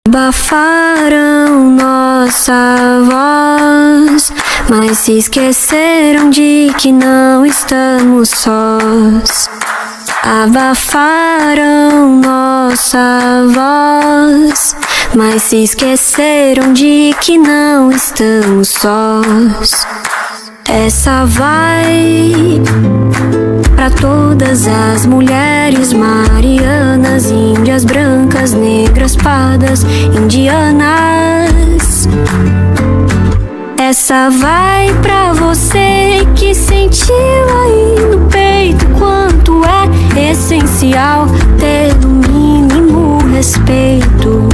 Abafaram nossa voz, mas se esqueceram de que não estamos sós. Abafaram nossa voz, mas se esqueceram de que não estamos sós. Essa vai pra todas as mulheres marianas, índias, brancas, negras, pardas, indianas. Essa vai pra você que sentiu aí no peito quanto é essencial ter no mínimo respeito.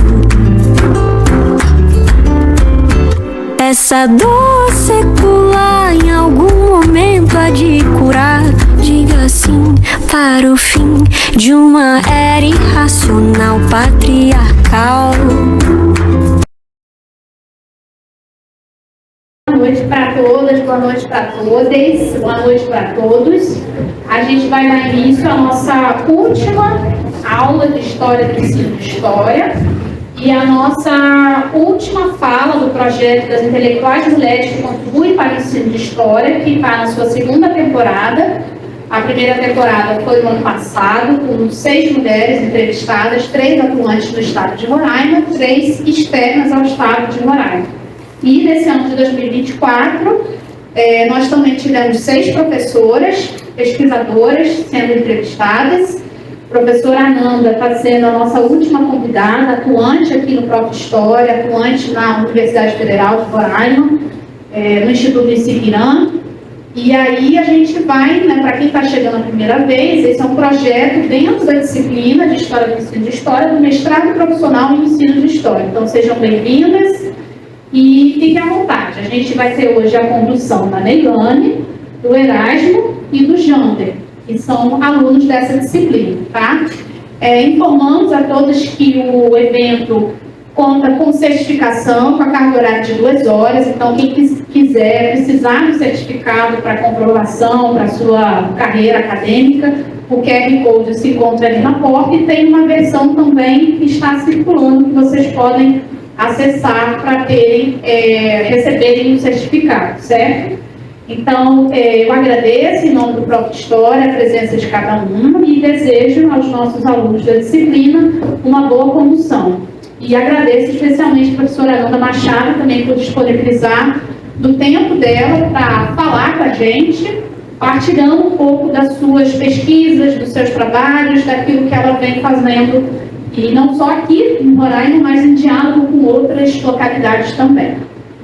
Essa dor secular em algum momento há de curar. Diga sim para o fim de uma era irracional patriarcal. Boa noite para todas, boa noite para todas, boa noite para todos. A gente vai dar início à nossa última aula de História do Ensino de História e a nossa última fala do projeto das intelectuais mulheres que contribuem para o ensino de História, que está na sua segunda temporada. A primeira temporada foi no ano passado, com 6 mulheres entrevistadas, 3 atuantes no estado de Roraima, 3 externas ao estado de Roraima. E nesse ano de 2024, nós também tivemos 6 professoras, pesquisadoras sendo entrevistadas. A professora Ananda está sendo a nossa última convidada, atuante aqui no Prof. História, atuante na Universidade Federal de Roraima, no Instituto Icipirã. E aí a gente vai, para quem está chegando a primeira vez, esse é um projeto dentro da disciplina de História do Ensino de História, do mestrado profissional em Ensino de História. Então sejam bem-vindas. E fiquem à vontade, a gente vai ter hoje a condução da Neilane, do Erasmo e do Jander, que são alunos dessa disciplina, tá? Informamos a todos que o evento conta com certificação, com a carga horária de 2 horas, então quem quiser precisar do certificado para comprovação, para a sua carreira acadêmica, o QR Code se encontra ali na porta e tem uma versão também que está circulando, que vocês podem acessar para receberem o certificado, certo? Então, eu agradeço em nome do Prof. História a presença de cada um e desejo aos nossos alunos da disciplina uma boa condução. E agradeço especialmente a professora Ananda Machado também por disponibilizar do tempo dela para falar com a gente, partilhando um pouco das suas pesquisas, dos seus trabalhos, daquilo que ela vem fazendo. E não só aqui em Roraima, mas em diálogo com outras localidades também.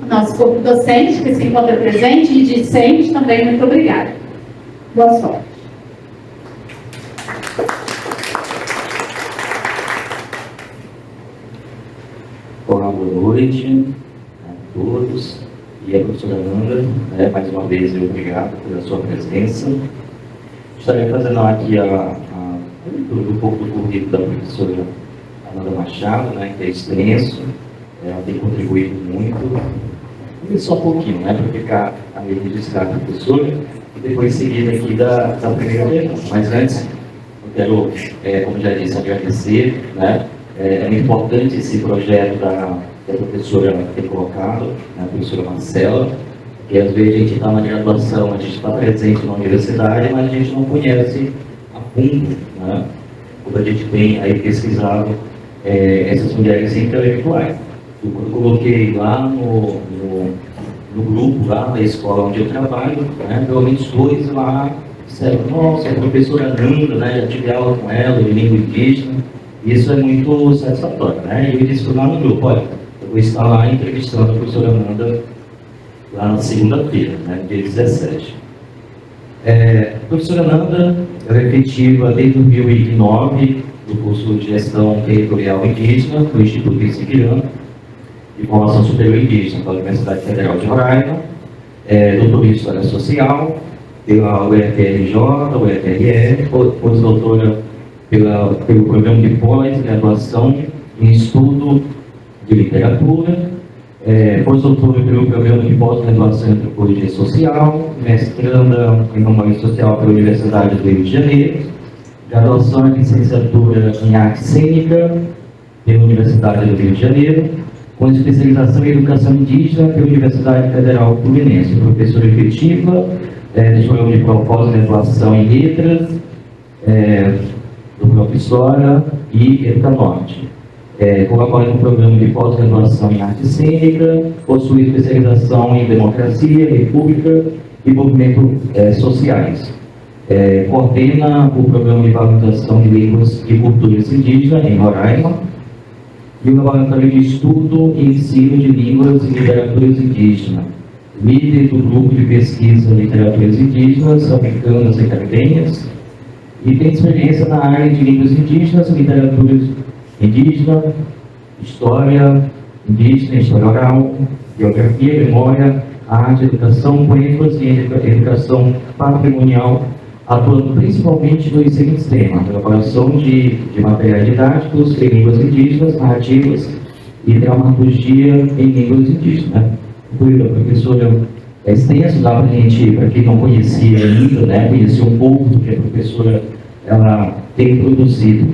Nosso corpo docente, que se encontra presente, e discente também, muito obrigada. Boa sorte. Olá, boa noite a todos. E a professora Ananda, mais uma vez, obrigado pela sua presença. Estarei fazendo aqui um pouco do currículo da professora Ananda Machado, que é extenso, ela tem contribuído muito, e só um pouquinho, para ficar aí registrado a professora, e depois seguir aqui da primeira pergunta. Mas antes, eu quero, como já disse, agradecer, é muito importante esse projeto da professora ter colocado, a professora Marcela, que às vezes a gente está na graduação, a gente está presente na universidade, mas a gente não conhece a fundo, como a gente tem aí pesquisado essas mulheres intelectuais. Quando eu coloquei lá no grupo, lá na escola onde eu trabalho, pelo menos 2 lá disseram: nossa, a professora Ananda, já tive aula com ela de língua indígena. Isso é muito satisfatório, E eu disse lá no grupo: olha, eu vou estar lá entrevistando a professora Ananda lá na segunda-feira, dia 17. A professora Ananda é efetiva desde 2009 do curso de Gestão Territorial Indígena do Instituto Icipirã de Formação Superior Indígena da Universidade Federal de Roraima, doutora em História Social pela UFRJ, UFRR, pós-doutora pelo Programa de Pós-Graduação em Estudo de Literatura, pós-doutora pelo Programa de Pós-Graduação em Antropologia Social, mestranda em Humanismo Social pela Universidade do Rio de Janeiro, graduação em Licenciatura em Arte Cênica pela Universidade do Rio de Janeiro, com especialização em Educação Indígena pela Universidade Federal Fluminense, professora efetiva do programa de pós-graduação em Letras, do Prof. História e Educanorte. Colabora no programa de pós-graduação em Arte Cênica, possui especialização em Democracia, República e Movimentos Sociais. Coordena o programa de valorização de línguas e culturas indígenas em Roraima e o laboratório de estudo e ensino de línguas e literaturas indígenas. Líder do grupo de pesquisa Literaturas Indígenas, Africanas e Caribenhas, e tem experiência na área de línguas indígenas, literaturas indígenas, história indígena, história oral, geografia, memória, arte, educação, com ênfase em educação patrimonial, atuando principalmente nos seguintes temas: elaboração de materiais didáticos em línguas indígenas, narrativas e dramaturgia em línguas indígenas. Foi a professora extenso, dá para a gente, para quem não conhecia ainda, né, conhecer um pouco do que a professora ela tem produzido.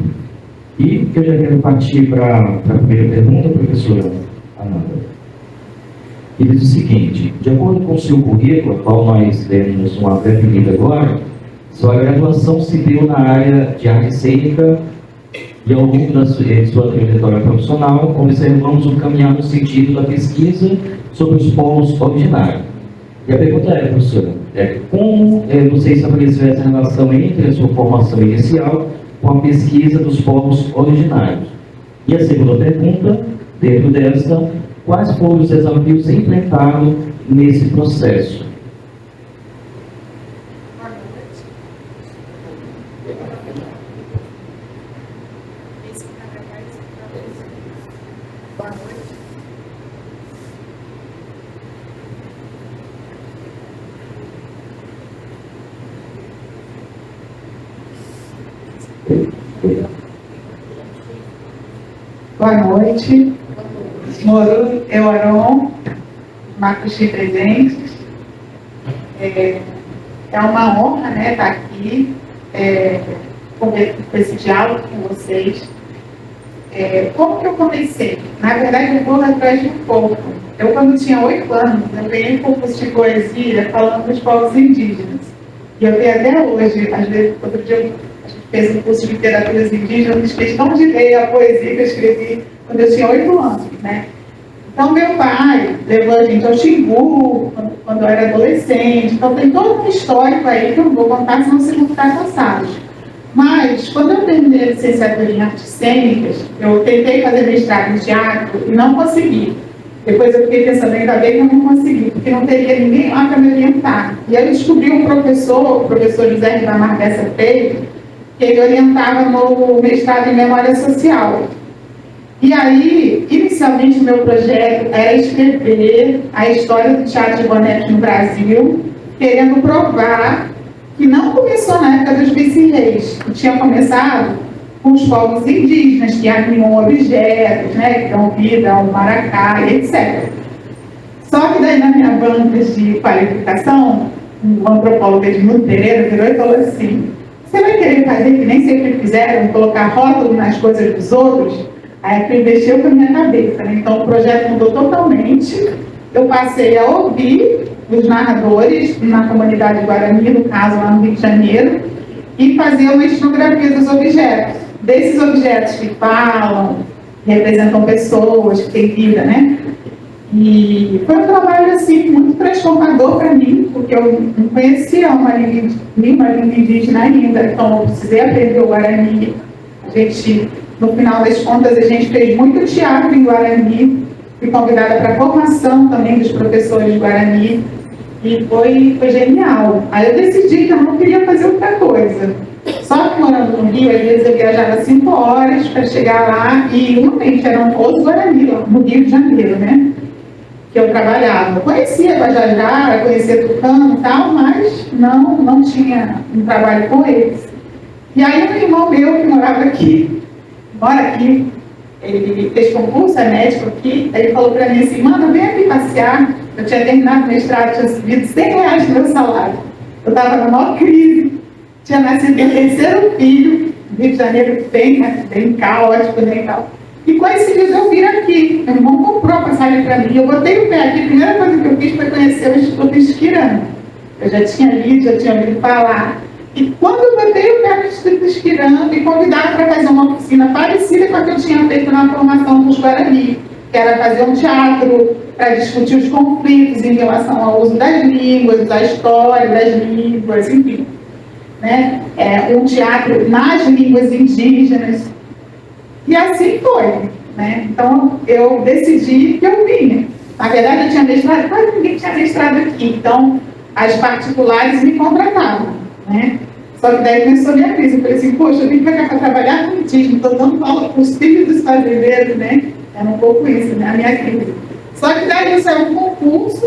E eu já quero partir para a primeira pergunta, professora Amanda. E diz o seguinte: de acordo com o seu currículo, ao qual nós demos uma breve lida agora, sua graduação se deu na área de arte cênica e ao longo da sua trajetória profissional, observamos um caminhar no sentido da pesquisa sobre os povos originários. E a pergunta é, professora, como você estabeleceu essa relação entre a sua formação inicial com a pesquisa dos povos originários? E a segunda pergunta, dentro dessa, quais foram os desafios enfrentados nesse processo? Boa noite, Moro, Euaron, Marcos de presentes. É uma honra, né, estar aqui com esse diálogo com vocês. Como que eu comecei? Na verdade, eu vou atrás de um pouco. Eu, quando tinha 8 anos, eu ganhei um concurso de poesia falando dos povos indígenas. E eu tenho até hoje, às vezes, outro dia a gente fez um curso de literaturas indígenas, eu fiz questão de ler a poesia que eu escrevi quando eu tinha 8 anos, né? Então, meu pai levou a gente ao Xingu, quando eu era adolescente. Então, tem todo um histórico aí que eu não vou contar, senão vocês vão ficar cansados. Mas, quando eu terminei a licenciatura em artes cênicas, eu tentei fazer mestrado em teatro e não consegui. Depois eu fiquei pensando, ainda bem que eu não consegui, porque não teria ninguém lá para me orientar. E aí eu descobri um professor, o professor José Ribamar Bessa Freire, que ele orientava no mestrado em Memória Social. E aí, inicialmente, o meu projeto era escrever a história do teatro de bonecos no Brasil, querendo provar que não começou na época dos vice-reis, que tinha começado com os povos indígenas, que animam objetos, né, que dão vida ao maracá, etc. Só que daí, na minha banca de qualificação, um antropólogo Edmundo Pereira virou e falou assim: você vai querer fazer que nem sempre fizeram, colocar rótulo nas coisas dos outros? Aí aquilo mexeu com a minha cabeça, né? Então o projeto mudou totalmente. Eu passei a ouvir os narradores na comunidade Guarani, no caso lá no Rio de Janeiro, e fazer uma etnografia dos objetos. Desses objetos que falam, representam pessoas, que têm vida, né? E foi um trabalho, assim, muito transformador para mim, porque eu não conhecia uma língua indígena ainda, então eu precisei aprender o Guarani. A gente, no final das contas, a gente fez muito teatro em Guarani, fui convidada para a formação também dos professores de Guarani, e foi genial. Aí eu decidi que eu não queria fazer outra coisa. Só que morando no Rio, às vezes eu viajava 5 horas para chegar lá, e realmente eram todos Guarani, no Rio de Janeiro, né? Que eu trabalhava. Eu conhecia Guajajara, conhecia Tucano e tal, mas não tinha um trabalho com eles. E aí um irmão meu que mora aqui, ele fez concurso, é médico aqui, aí ele falou para mim assim: mano, vem aqui passear. Eu tinha terminado o mestrado, tinha subido R$100 do meu salário. Eu estava na maior crise, tinha nascido meu terceiro filho, no Rio de Janeiro bem caótico, né, e tal. E coincidiu de eu vir aqui. Meu irmão comprou a passagem para mim. Eu botei o pé aqui. A primeira coisa que eu fiz foi conhecer o Instituto Esquirano. Eu já tinha lido, já tinha ouvido falar. E quando eu botei o pé no Instituto Esquirano, me convidaram para fazer uma oficina parecida com a que eu tinha feito na formação dos Guarani, que era fazer um teatro para discutir os conflitos em relação ao uso das línguas, da história das línguas, enfim. Né? Um teatro nas línguas indígenas. E assim foi. Né? Então, eu decidi que eu vinha. Na verdade, eu tinha mestrado, quase ninguém tinha mestrado aqui. Então, as particulares me contratavam. Né? Só que daí começou a minha crise. Eu falei assim, poxa, eu vim para cá para trabalhar com indígena, estou dando aula para os filhos dos fazendeiros, né? Era um pouco isso, né? A minha crise. Só que daí eu saí um concurso,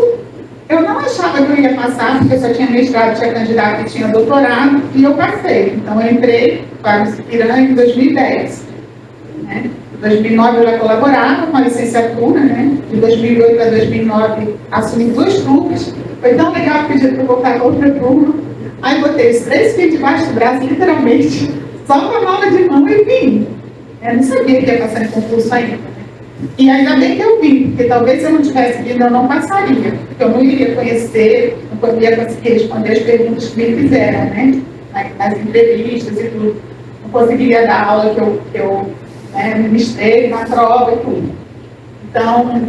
eu não achava que eu ia passar, porque eu só tinha mestrado, tinha candidato e tinha doutorado, e eu passei. Então eu entrei para o Piranha em 2010. Né? Em 2009 eu já colaborava com a licenciatura, né? De 2008 a 2009 assumi 2 turmas. Foi tão legal que pedi para eu voltar para outra turma. Aí botei os 3 filhos debaixo do braço, literalmente, só com a mala de mão e vim. Eu não sabia que ia passar em concurso ainda. E ainda bem que eu vim, porque talvez se eu não tivesse vindo eu não passaria, porque eu não iria conhecer, não ia conseguir responder as perguntas que me fizeram, né? Nas entrevistas e tudo. Não conseguiria dar a aula que eu ministrei na prova e tudo. Então,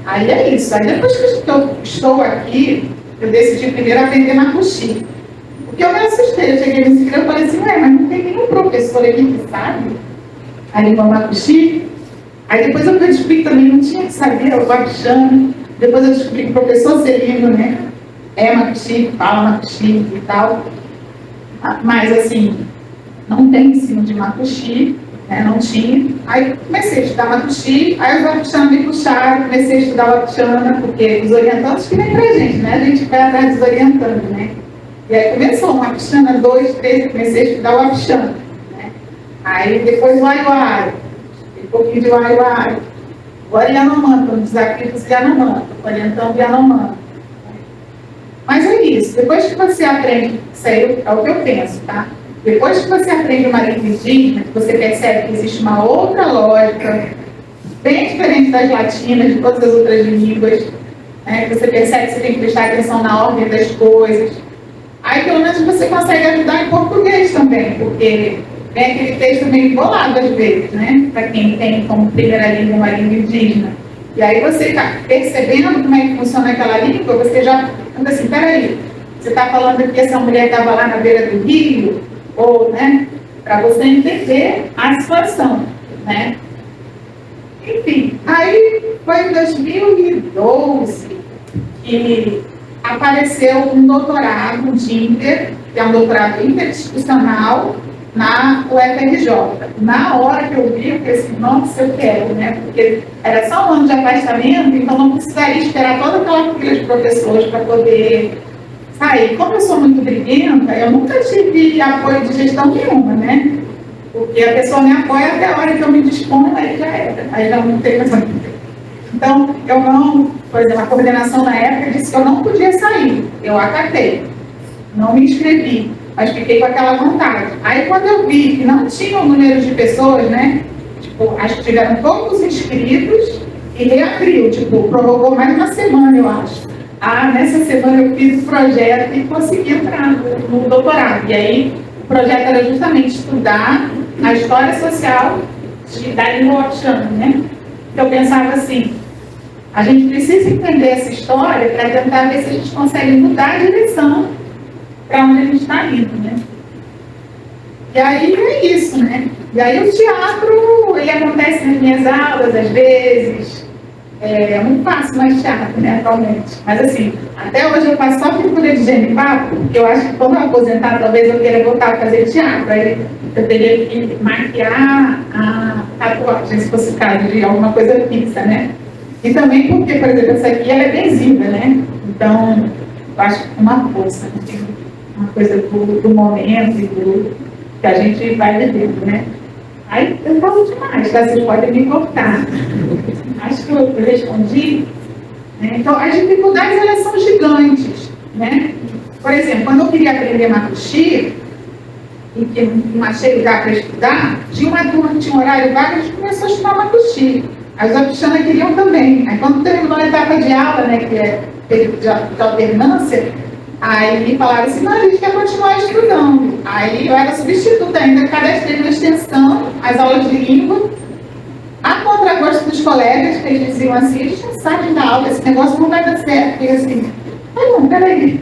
aí é isso. Aí depois que eu estou aqui, eu decidi primeiro aprender macuxi. Porque eu me assustei, eu cheguei nesse livro e falei assim, mas não tem nenhum professor aqui que sabe a língua macuxi? Aí depois eu descobri que também não tinha que saber o Wapixana. Depois eu descobri que o professor Celino, né, macuxi, fala macuxi e tal. Mas assim, não tem ensino de macuxi, né, não tinha. Aí comecei a estudar macuxi, aí os Wapixana me puxaram, comecei a estudar Wapixana, porque os orientantes que vêm pra gente, né, a gente vai atrás dos orientando, né. E aí começou o Wapixana 2, 3, eu comecei a estudar o Wapixana, né. Aí depois o Aiuai. Um pouquinho de Uai-Uai. Agora Yanomami, um desafio dos Yanomami, orientando Yanomami. Mas é isso, depois que você aprende, isso aí é o que eu penso, tá? Depois que você aprende uma língua indígena, você percebe que existe uma outra lógica, bem diferente das latinas, de todas as outras línguas, né? Você percebe que você tem que prestar atenção na ordem das coisas. Aí pelo menos você consegue ajudar em português também, porque tem aquele texto meio embolado às vezes, né? Para quem tem como primeira língua uma língua indígena. E aí você está percebendo como é que funciona aquela língua, você já anda assim, peraí, você está falando que essa mulher estava lá na beira do rio, ou, né? Para você entender a situação, né? Enfim, aí foi em 2012 que apareceu um doutorado de Inter, que é um doutorado interinstitucional, na UFRJ. Na hora que eu vi, eu falei assim, nossa, eu quero, né? Porque era só um ano de afastamento, então não precisaria esperar toda aquela fila de professores para poder sair. Como eu sou muito briguenta, eu nunca tive apoio de gestão nenhuma, né? Porque a pessoa me apoia até a hora que eu me disponho, aí já era. Aí já não tem mais nada. Então, eu não, por exemplo, a coordenação na época disse que eu não podia sair. Eu acatei. Não me inscrevi. Mas fiquei com aquela vontade. Aí quando eu vi que não tinha o número de pessoas, né? Tipo, acho que tiveram poucos inscritos e reabriu, tipo, prorrogou mais uma semana, eu acho. Nessa semana eu fiz o projeto e consegui entrar no doutorado. E aí o projeto era justamente estudar a história social da língua Wapixana, né? Eu pensava assim, a gente precisa entender essa história para tentar ver se a gente consegue mudar a direção para onde a gente está indo, né? E aí é isso, né? E aí o teatro, ele acontece nas minhas aulas, às vezes, é muito fácil mais teatro, né, atualmente. Mas assim, até hoje eu faço só pintura de genipapo, porque eu acho que quando eu aposentar, talvez eu queira voltar a fazer teatro, aí eu teria que maquiar a tatuagem, se fosse o caso de alguma coisa fixa, né? E também porque, por exemplo, essa aqui, ela é adesiva, né? Então, eu acho uma força, né? Uma coisa do momento e que a gente vai vivendo, né? Aí eu falo demais, tá? Vocês podem me cortar. Acho que eu respondi. Né? Então, as dificuldades, elas são gigantes, né? Por exemplo, quando eu queria aprender macuxi, e que não achei lugar para estudar, tinha uma turma que tinha um horário vago, a gente começou a estudar Macuxi. As Wapichana queriam também. Aí quando terminou a etapa de aula, né, que é período de alternância, aí falaram assim, não, a gente quer continuar estudando. Aí eu era substituta ainda, cadastrei na extensão, as aulas de língua, a contragosto dos colegas, que eles diziam assim, a gente não sabe da aula, esse negócio não vai dar certo. E assim, não, peraí.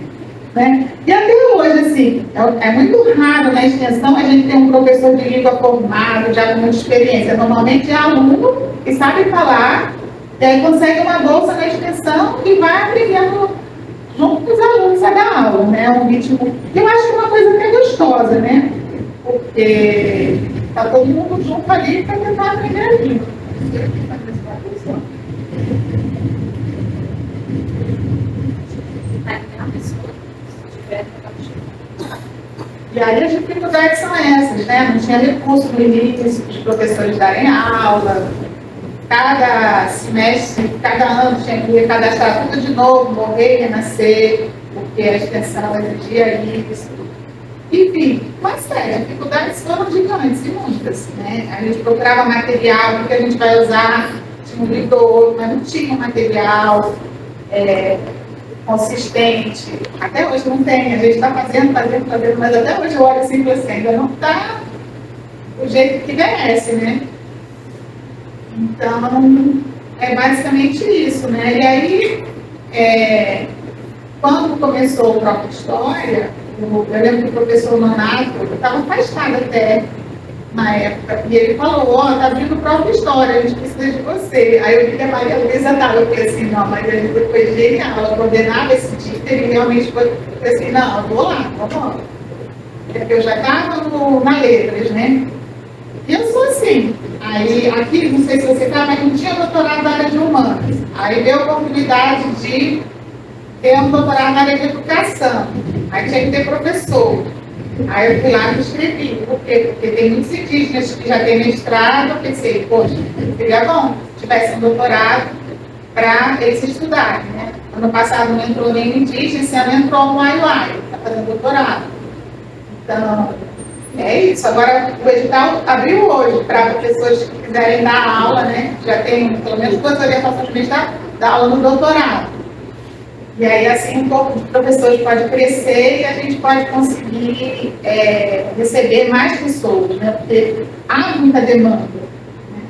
Né? E até hoje, assim, é muito raro na extensão a gente ter um professor de língua formado, já com muita experiência. Normalmente é aluno que sabe falar, e aí consegue uma bolsa na extensão e vai aprendendo junto com os alunos a dar aula, né? Um ritmo, eu acho que é uma coisa até gostosa, né? Porque está todo mundo junto ali para tentar aprender a língua. E aí as dificuldades são essas, né? Não tinha recurso no início para os professores darem aula. Cada semestre, cada ano tinha que recadastrar tudo de novo, morrer e renascer, porque a extensão exigia isso. Enfim, mas sério, as dificuldades foram gigantes e muitas, né? A gente procurava material, o que a gente vai usar, tinha um livro ou outro, mas não tinha um material consistente. Até hoje não tem, a gente está fazendo, mas até hoje eu olho assim e falo assim, ainda não está do jeito que merece, né? Então, é basicamente isso, né? E aí, quando começou o próprio História, eu lembro que o professor Nonato, eu estava afastada até na época, e ele falou, tá vindo o próprio História, a gente precisa de você. Aí eu vi que a Maria Luísa estava, eu falei assim, não, a Maria Luísa foi genial, ela coordenava esse título e realmente foi, eu falei assim, não, eu vou lá, vamos lá. Porque eu já estava na letras, né? E eu sou assim. Aí, aqui, não sei se você sabe, mas não tinha doutorado na área de humanas. Aí deu a oportunidade de ter um doutorado na área de educação. Aí tinha que ter professor. Aí eu fui lá e me inscrevi. Por quê? Porque tem muitos indígenas que já têm mestrado. Eu pensei, poxa, seria bom se tivesse um doutorado para eles estudarem, né? Ano passado não entrou nenhum indígena, esse ano entrou um Aiuai, está fazendo doutorado. Então, é isso. Agora, o edital abriu hoje para professores que quiserem dar aula, né? Já tem pelo menos 2 orientações de mestrado, dar aula no doutorado. E aí, assim, um pouco de professores pode crescer e a gente pode conseguir receber mais pessoas, né? Porque há muita demanda. Né?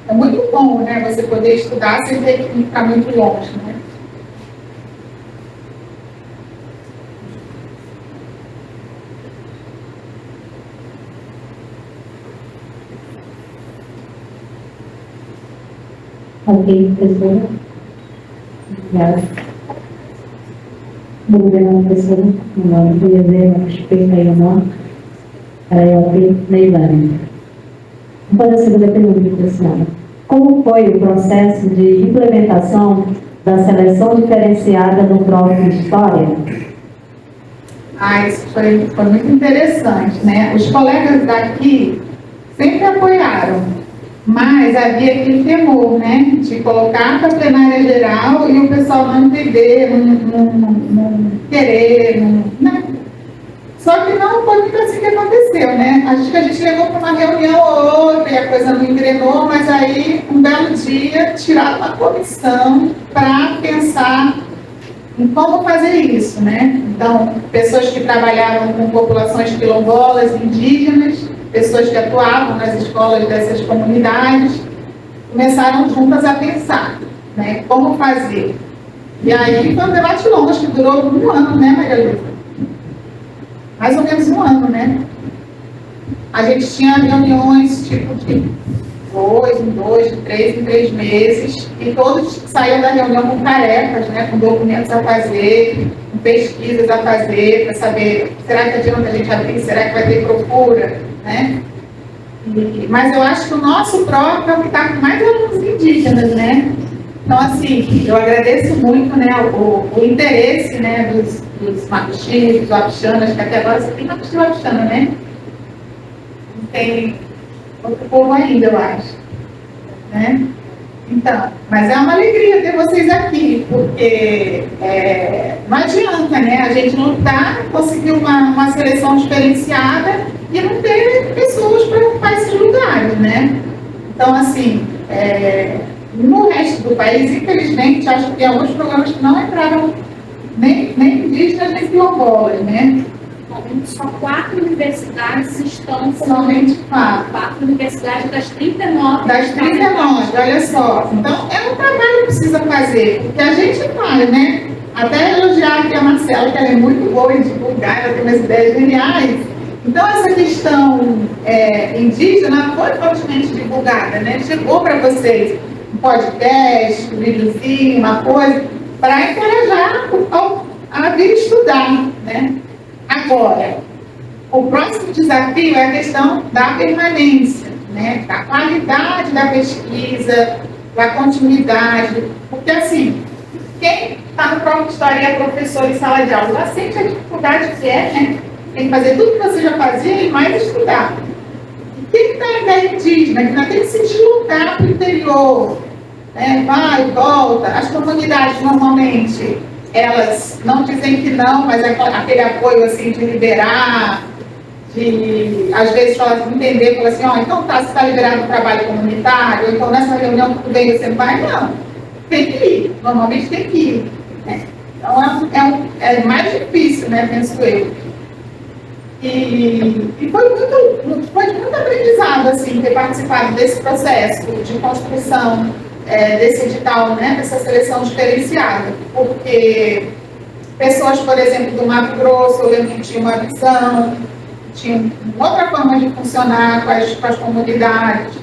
É muito bom, né? Você poder estudar sem ter que ficar muito longe, né? Ok, professora. Obrigada. Obrigada, professora. Meu nome é Zé, respeito aí o nome. Eu Neilane. Vou fazer a segunda pergunta, professora. Como foi o processo de implementação da seleção diferenciada no próprio História? Isso foi muito interessante, né? Os colegas daqui sempre apoiaram. Mas havia aquele temor, né, de colocar para a plenária geral e o pessoal não entender, não querer, né? Só que não foi muito assim que aconteceu, né? Acho que a gente levou para uma reunião ou outra e a coisa não engrenou, mas aí, um belo dia, tiraram uma comissão para pensar em como fazer isso, né? Então, pessoas que trabalhavam com populações quilombolas, indígenas, pessoas que atuavam nas escolas dessas comunidades, começaram juntas a pensar, né, como fazer. E aí foi um debate longo, acho que durou 1 ano, né, Maria Luísa? Mais ou menos 1 ano, né? A gente tinha reuniões, tipo, de 2 em 2, de 3 em 3 meses, e todos saíam da reunião com tarefas, né, com documentos a fazer, com pesquisas a fazer, para saber, será que adianta a gente abrir, será que vai ter procura? Né? Mas eu acho que o nosso próprio é o que está com mais alunos indígenas, né? Então, assim, eu agradeço muito, né, o interesse, né, dos macuxis, dos wapichanas, que até agora você tem macuxi e wapichana, né? Não tem outro povo ainda, eu acho. Né? Então, mas é uma alegria ter vocês aqui, porque não adianta, né? A gente lutar, conseguir uma seleção diferenciada e não ter pessoas para ocupar esses lugares, né? Então, assim, no resto do país, infelizmente, acho que tem alguns programas que não entraram nem indígenas, nem quilombolas, né? Só 4 universidades estão com Somente 4. 4 universidades das 39. Das 39, olha só. Então, é um trabalho que precisa fazer, porque a gente faz, né? Até elogiar aqui a Marcela, que ela é muito boa em divulgar, ela tem umas ideias geniais. Então, essa questão indígena foi fortemente divulgada, né? Chegou para vocês um podcast, um videozinho, uma coisa, para encorajar a vir estudar, né? Agora, o próximo desafio é a questão da permanência, né? Da qualidade da pesquisa, da continuidade, porque assim, quem está no Prof. História e é professor em sala de aula já sente a dificuldade que é, né? Tem que fazer tudo que você já fazia e mais estudar. E quem está na ideia indígena, que ainda tem que se deslocar para o interior, né? Vai e volta, as comunidades normalmente elas não dizem que não, mas aquele apoio assim de liberar, de às vezes entender, falar assim, então tá, você está liberado o trabalho comunitário, então nessa reunião tudo bem, você não vai? Não, tem que ir, normalmente tem que ir, né? Então é mais difícil, né, penso eu. E foi muito aprendizado, assim, ter participado desse processo de construção desse edital, né, dessa seleção diferenciada, porque pessoas, por exemplo, do Mato Grosso, eu lembro que tinha uma visão, tinha outra forma de funcionar com as comunidades.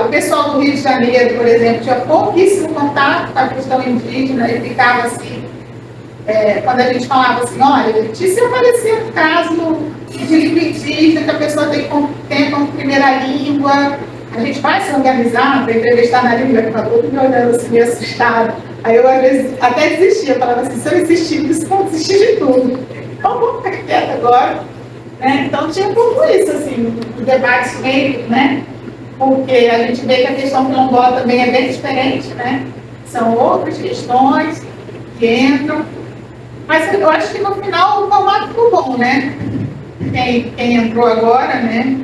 O pessoal do Rio de Janeiro, por exemplo, tinha pouquíssimo contato com a questão indígena e ficava assim, quando a gente falava assim, olha, se aparecer um caso de língua indígena, que a pessoa tem como primeira língua, a gente vai se organizar para entrevistar na língua, que está todo mundo me olhando assim, meio assustado. Aí eu, às vezes, até desistia, falava assim, se eu insistir nisso, vou desistir de tudo. Então, vou ficar quieta agora. Né? Então, tinha um pouco isso, assim, o debate meio, né? Porque a gente vê que a questão quilombola também é bem diferente, né? São outras questões que entram. Mas eu acho que, no final, o formato ficou bom, né? Quem entrou agora, né?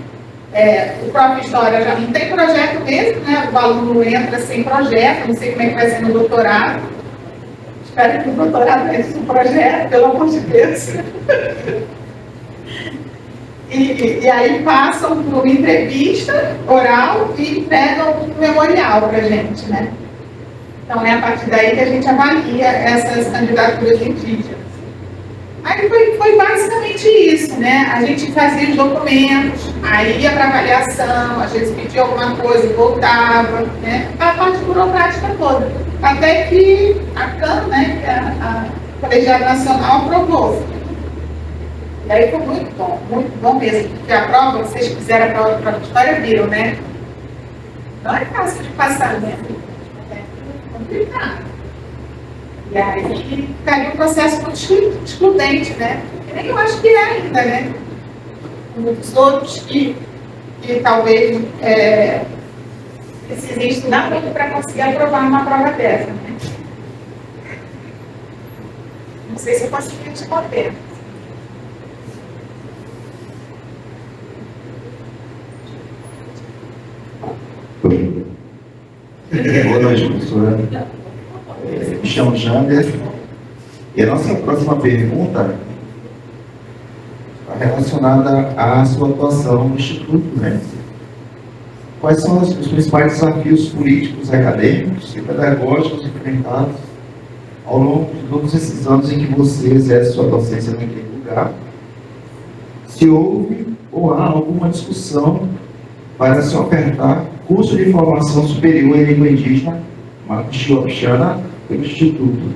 O Prof. História já não tem projeto mesmo, né? O aluno entra sem projeto, não sei como é que vai ser no doutorado. Espero que o doutorado tenha um projeto, pelo amor de Deus. E aí passam por uma entrevista oral e entregam um memorial para a gente, né? Então é a partir daí que a gente avalia essas candidaturas indígenas. Aí foi basicamente isso, né? A gente fazia os documentos, aí ia para avaliação, às vezes pedia alguma coisa e voltava, né? A parte burocrática toda. Até que a CAN, né, que a Colegiado Nacional, aprovou. E aí foi muito bom mesmo, porque a prova, vocês fizeram a prova de história, viram, né? Não é fácil de passar, né? É complicado. E aí ficaria um processo muito excludente, né? E nem eu acho que é ainda, né? Muitos outros que talvez precisem estudar muito para conseguir aprovar uma prova dessa, né? Não sei se eu consegui responder. Boa noite, professora. Me chamo Jander. E a nossa próxima pergunta está relacionada à sua atuação no Instituto, né? Quais são os principais desafios políticos, acadêmicos e pedagógicos enfrentados ao longo de todos esses anos em que você exerce sua docência naquele lugar? Se houve ou há alguma discussão para se ofertar curso de formação superior em língua indígena Macuxixana pelo Instituto?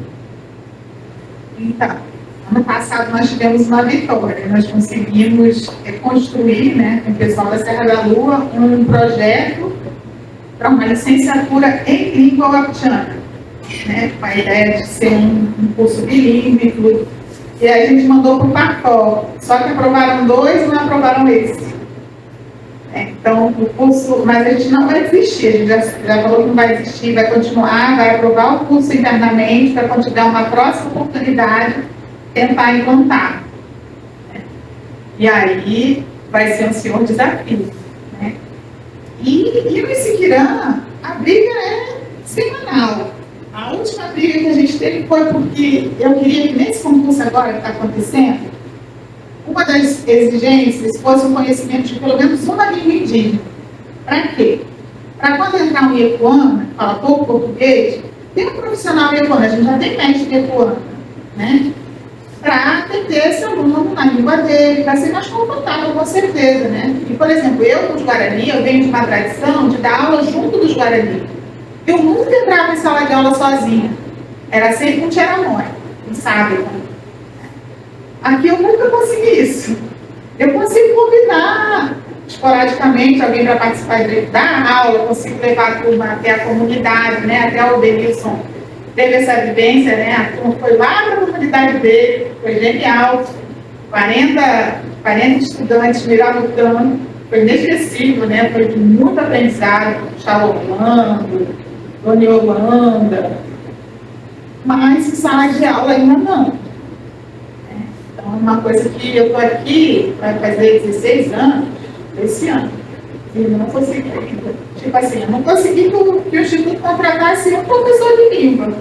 Então, ano passado nós tivemos uma vitória. Nós conseguimos construir, né, com o pessoal da Serra da Lua, um projeto para uma licenciatura em língua wapichana, né, com a ideia de ser um curso bilíngue. E aí a gente mandou para o PACOL, só que aprovaram 2 e não aprovaram esse. Então, o curso, mas a gente não vai desistir, a gente já falou que não vai desistir, vai continuar, vai aprovar o curso internamente para quando tiver uma próxima oportunidade, tentar implantar. E aí vai ser um senhor desafio. Né? E no Siquirã, a briga é semanal. A última briga que a gente teve foi porque eu queria que nesse concurso agora que está acontecendo, uma das exigências fosse o conhecimento de pelo menos uma língua indígena. Para quê? Para quando entrar um iepuana, que fala pouco português, tem um profissional iepuana, a gente já tem mestre iepuana, né? Para atender esse aluno na língua dele, para ser mais confortável, com certeza, né? E, por exemplo, eu, dos Guarani, eu venho de uma tradição de dar aula junto dos Guarani. Eu nunca entrava em sala de aula sozinha. Era sempre um tcheramói, um sábio. Aqui eu nunca consegui isso. Eu consigo convidar esporadicamente alguém para participar da aula, consigo levar a turma até a comunidade, né? Até o Denilson teve essa vivência, né? A turma foi lá para a comunidade dele, foi genial. 40 estudantes miraram o tanto, foi inesquecível, né? Foi de muito aprendizado, Xalolando, Dona Yolanda, mas em sala de aula ainda não. Então, é uma coisa que eu estou aqui, vai fazer 16 anos, esse ano, e não consegui ainda. Tipo assim, eu não consegui que o Instituto contratasse um professor de língua,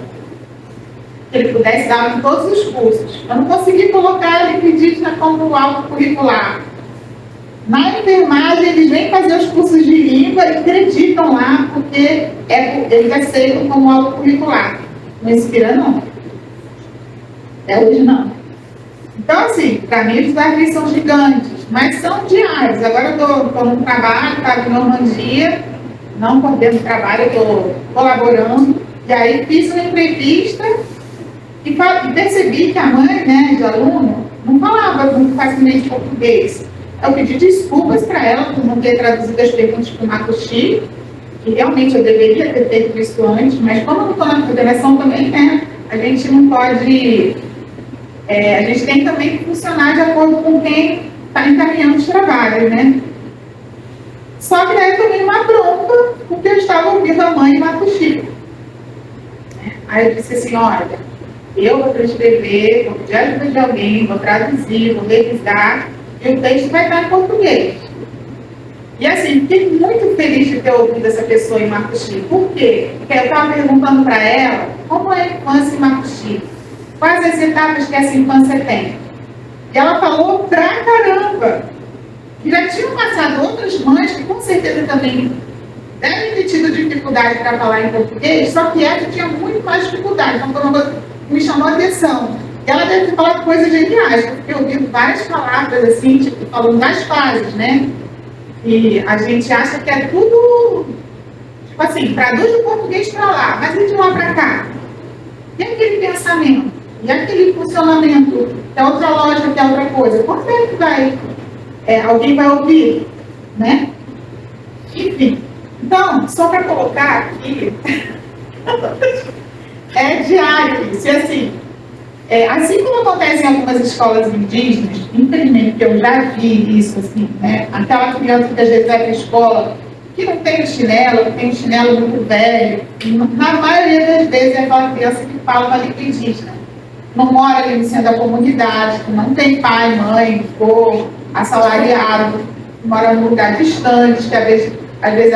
que ele pudesse dar em todos os cursos. Eu não consegui colocar a língua indígena como algo curricular. Na enfermagem, eles vêm fazer os cursos de língua e acreditam lá, porque eles aceitam como algo curricular. No Inspira, não. É hoje, não. Então, assim, para mim, os desafios são gigantes, mas são diários. Agora eu estou num trabalho, estava em Normandia, não coordeno o trabalho, eu estou colaborando, e aí fiz uma entrevista e percebi que a mãe, né, de aluno, não falava muito facilmente português. Eu pedi desculpas para ela por não ter traduzido as perguntas para o Makushi, que realmente eu deveria ter feito isso antes, mas como eu não estou na coordenação também, né, a gente não pode... a gente tem também que funcionar de acordo com quem está encaminhando os trabalhos, né? Só que daí eu tomei uma bronca, porque eu estava ouvindo a mãe Makushi. Aí eu disse assim, olha, eu vou transcrever, vou pedir ajuda de alguém, vou traduzir, vou revisar, e o texto vai estar em português. E assim, fiquei muito feliz de ter ouvido essa pessoa em Makushi. Por quê? Porque eu estava perguntando para ela como é a infância em Makushi. Quais as etapas que essa infância tem? E ela falou pra caramba. E já tinham passado outras mães que com certeza também devem ter tido dificuldade para falar em português, só que ela tinha muito mais dificuldade. Então foi uma coisa que me chamou a atenção. E ela deve ter falado coisas geniais, porque eu ouvi várias palavras assim, tipo, falando das fases, né? E a gente acha que é tudo, tipo assim, traduz do português para lá, mas e de lá para cá? E aquele pensamento? E aquele funcionamento? Que é outra lógica, que é outra coisa? Quando é que vai? Alguém vai ouvir? Né? Enfim. Então, só para colocar aqui, é diário isso. E assim, assim como acontece em algumas escolas indígenas, infelizmente, que eu já vi isso, assim, né? Aquela criança que às vezes vai para a escola, que não tem chinelo, que tem um chinelo muito velho, na maioria das vezes é aquela criança que fala uma língua indígena. Não mora ali no centro da comunidade, que não tem pai, mãe, ou assalariado, que mora num lugar distante, que às vezes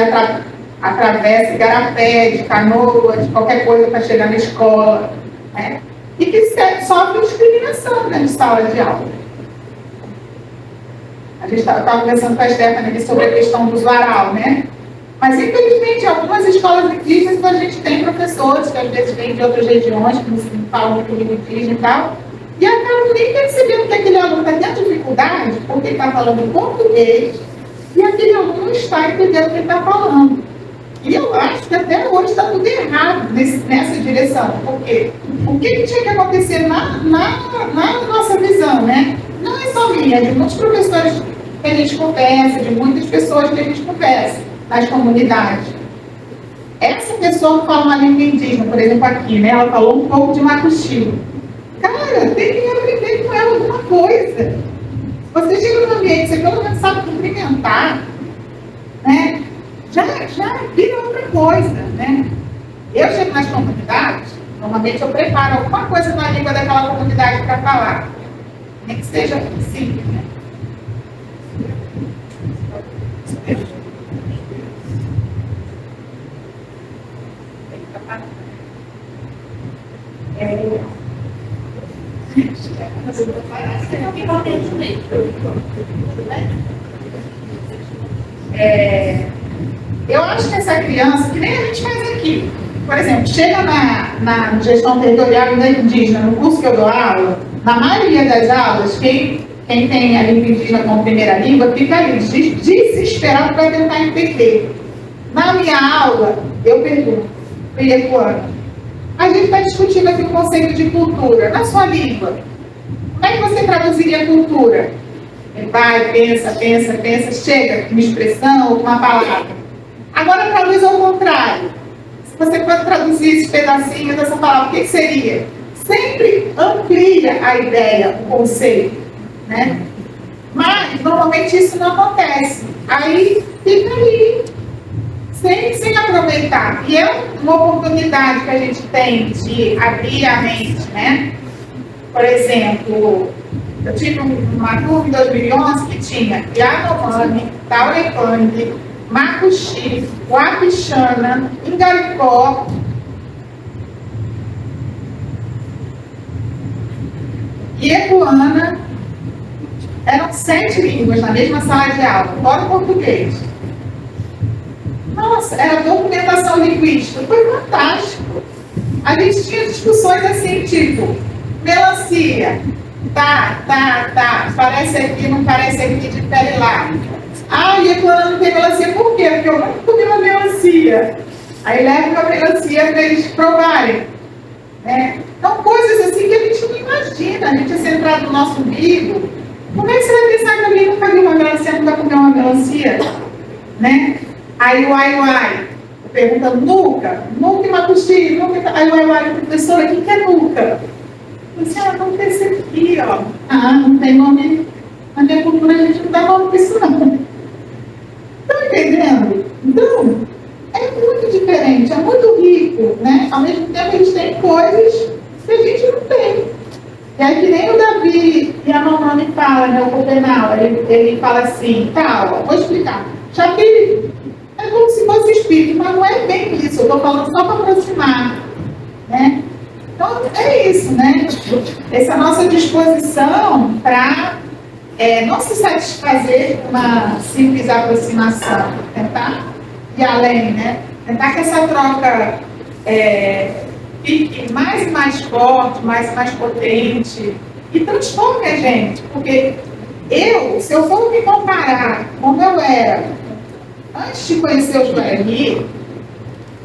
atravessa igarapé, de canoa, de qualquer coisa para chegar na escola, né? E que sofre discriminação dentro de sala de aula. A gente estava conversando com a Stephanie sobre a questão do varal, né? Mas, infelizmente, em algumas escolas indígenas a gente tem professores que às vezes vêm de outras regiões, que não falam muito língua indígena e tal, e acabam nem percebendo que aquele aluno está tendo dificuldade porque ele está falando português e aquele aluno não está entendendo o que ele está falando. E eu acho que até hoje está tudo errado nessa direção. Por quê? O que tinha que acontecer na nossa visão, né? Não é só minha, é de muitos professores que a gente conversa, de muitas pessoas que a gente conversa nas comunidades. Essa pessoa que fala uma língua indígena, por exemplo, aqui, né? Ela falou um pouco de Makushi. Cara, tem que aprender com ela alguma coisa. Você chega no ambiente, você pelo menos sabe cumprimentar, né? Já vira outra coisa, né? Eu chego nas comunidades, normalmente eu preparo alguma coisa na língua daquela comunidade para falar. Nem que seja simples, né? Eu acho que essa criança, que nem a gente faz aqui, por exemplo, chega na gestão territorial indígena, no curso que eu dou aula, na maioria das aulas, quem tem a língua indígena como primeira língua, fica ali desesperado para tentar entender. Na minha aula, eu pergunto, a gente está discutindo aqui o conceito de cultura. Na sua língua, como é que você traduziria cultura? Ele vai, pensa, chega com uma expressão ou com uma palavra. Agora traduz ao contrário. Se você for traduzir esses pedacinhos dessa palavra, o que seria? Sempre amplia a ideia, o conceito, né? Mas, normalmente, isso não acontece. Aí, fica ali, sem aproveitar. E é uma oportunidade que a gente tem de abrir a mente, né? Por exemplo, eu tive uma turma em 2011 que tinha Yanomami, Taurepang, Macuxi, Wapixana, Ingaripó, Iepuana. Eram 7 línguas na mesma sala de aula, fora o português. Nossa, era documentação linguística, foi fantástico. A gente tinha discussões assim, tipo, melancia, tá, parece aqui, não parece aqui, difere lá. Ah, e quando não tem melancia, por quê? Porque eu nunca comi uma melancia. Aí leva uma melancia para eles provarem. Né? Então, coisas assim que a gente não imagina, a gente é centrado no nosso umbigo. Como é que você vai pensar que alguém nunca viu uma melancia, nunca comeu uma melancia? Né? Aí uai, pergunta nuca e macuxi, aí uai, professora, o que é nuca? Você não esse aqui, ó. Ah, não tem nome, na minha cultura a gente não dá nome para isso não. Estão entendendo? Então, é muito diferente, é muito rico, né? Ao mesmo tempo a gente tem coisas que a gente não tem. E aí que nem o Davi Yanomami fala, né, o Copenal, ele fala assim, tá, ó, vou explicar. Chapiri é como se fosse espírito, mas não é bem isso, eu estou falando só para aproximar, né? Então, é isso, né? Essa nossa disposição para não se satisfazer com uma simples aproximação, tentar ir além, né? Tentar que essa troca fique mais e mais forte, mais e mais potente e transforme a gente, porque se eu for me comparar como eu era antes de conhecer os Guarani,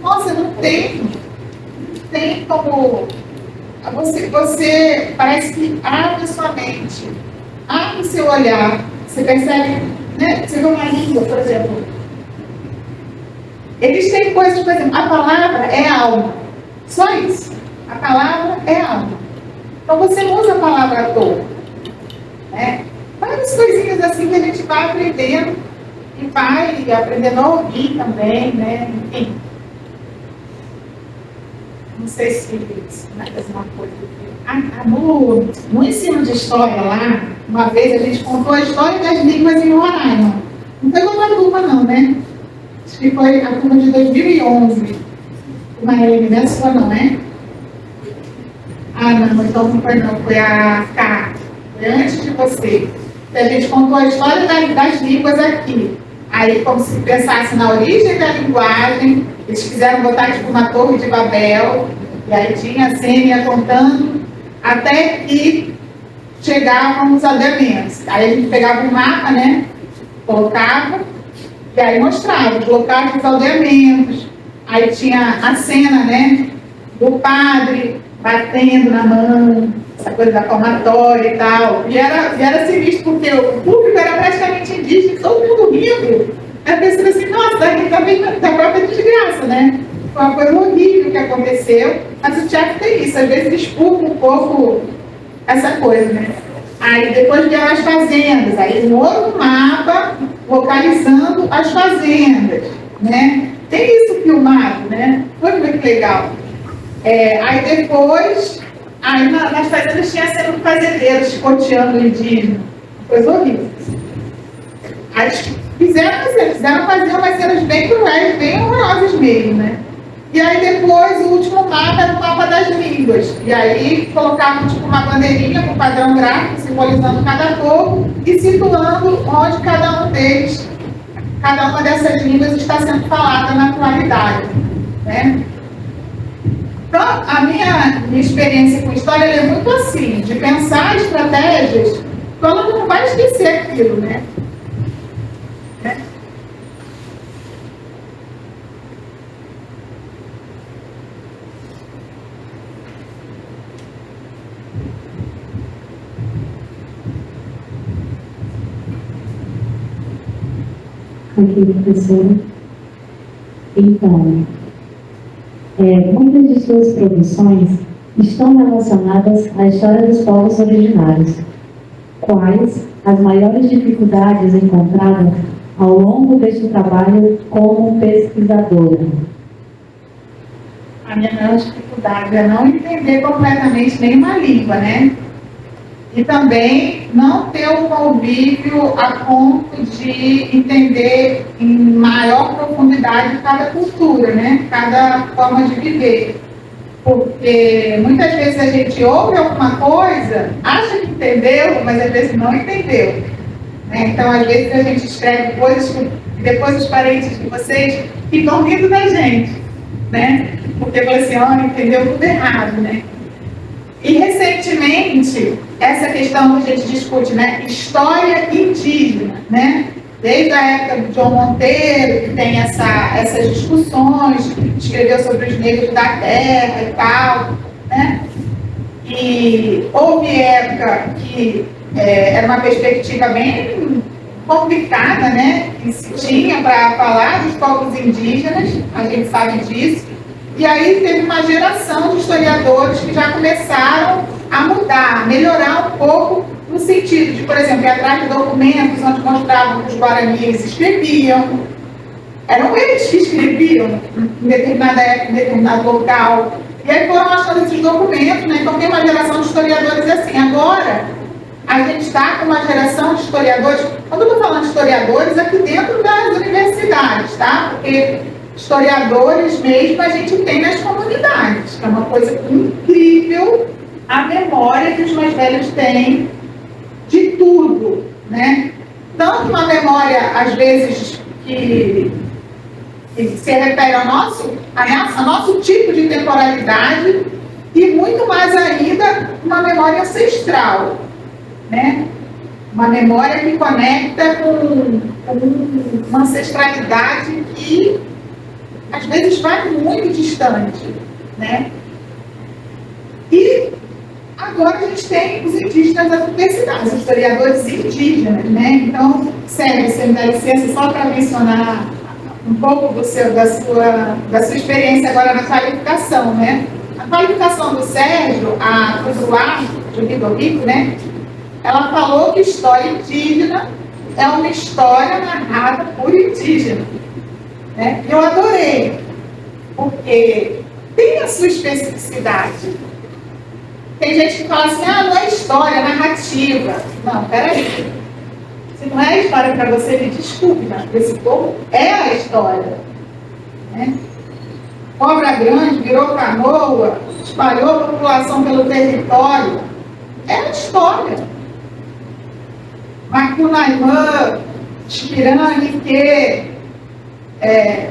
nossa, não tem como você parece que abre sua mente, abre seu olhar, você percebe, né? Você vê uma língua, por exemplo, eles têm coisas, por exemplo, a palavra é alma, só isso, a palavra é alma, então você não usa a palavra à toa, né? Várias coisinhas assim que a gente vai aprendendo e vai aprendendo a ouvir também, né? Enfim. Não sei se mais uma coisa. No ensino de história lá, uma vez a gente contou a história das línguas em Roraima. Não foi uma turma não, né? Acho que foi a turma de 2011. Uma Helene, não é sua não, né? Ah, não, então não foi não, foi a Cá. Foi antes de você. A gente contou a história das línguas aqui. Aí, como se pensasse na origem da linguagem, eles quiseram botar tipo uma torre de Babel, e aí tinha a cena contando, até que chegavam os aldeamentos. Aí a gente pegava um mapa, né? Colocava, e aí mostrava os locais dos aldeamentos. Aí tinha a cena, né? Do padre batendo na mão, essa coisa da palmatória e tal. E era sinistro, porque o público era praticamente indígena, todo mundo rindo. Aí pensando assim, nossa, daqui também da própria desgraça, né? Foi uma coisa horrível que aconteceu, mas o teatro tem isso, às vezes desculpa um pouco essa coisa, né? Aí depois vieram as fazendas, aí um outro mapa, localizando as fazendas, né? Tem isso filmado, né? Foi muito legal. Aí depois, nas fazendas tinha cena de fazendeiros chicoteando o indígena, coisa horrível. Aí fizeram fazer umas cenas bem cruéis, bem horrorosas mesmo, né? E aí depois, o último mapa era o mapa das línguas. E aí colocavam tipo uma bandeirinha com padrão gráfico, simbolizando cada povo e situando onde cada uma dessas línguas está sendo falada na atualidade, né? Então, a minha experiência com história é muito assim, de pensar estratégias, o aluno não vai esquecer aquilo, né? Aqui, professora. Então, muitas de suas produções estão relacionadas à história dos povos originários. Quais as maiores dificuldades encontradas ao longo deste trabalho como pesquisadora? A minha maior dificuldade é não entender completamente nenhuma língua, né? E também não ter um convívio a ponto de entender em maior profundidade cada cultura, né? Cada forma de viver. Porque muitas vezes a gente ouve alguma coisa, acha que entendeu, mas às vezes não entendeu. Né? Então, às vezes a gente escreve coisas que depois os parentes de vocês ficam rindo da gente, né? Porque falam assim, ó, entendeu tudo errado, né? E recentemente, essa questão que a gente discute, né? História indígena, né? Desde a época do João Monteiro, que tem essas discussões, escreveu sobre os negros da terra e tal, né? E houve época que era uma perspectiva bem complicada, né? Que se tinha para falar dos povos indígenas, a gente sabe disso. E aí teve uma geração de historiadores que já começaram a mudar, a melhorar um pouco no sentido de, por exemplo, ir atrás de documentos onde mostravam que os guaranis escreviam. Eram eles que escreviam em determinada época, em determinado local. E aí foram achando esses documentos, né? Então tem uma geração de historiadores assim. Agora, a gente está com uma geração de historiadores, quando eu estou falando de historiadores, aqui dentro das universidades, tá? Porque historiadores mesmo a gente tem nas comunidades, que é uma coisa incrível a memória que os mais velhos têm de tudo, né? Tanto uma memória, às vezes, que se refere ao nosso tipo de temporalidade e muito mais ainda uma memória ancestral, né? Uma memória que conecta com uma ancestralidade que às vezes vai muito distante, né? E agora a gente tem os indígenas da universidade, os historiadores indígenas, né? Então, Sérgio, você me dá licença só para mencionar um pouco da sua experiência agora na qualificação, né? A qualificação do Sérgio, a Cruduar, de Vitor Rico, né? Ela falou que história indígena é uma história narrada por indígena. Né? Eu adorei, porque tem a sua especificidade. Tem gente que fala assim, não é história, é narrativa. Não, peraí. Se não é história para você, me desculpe, mas esse povo é a história. Né? Cobra grande, virou canoa, espalhou a população pelo território. É a história. Macunaimã, Chipiranga, que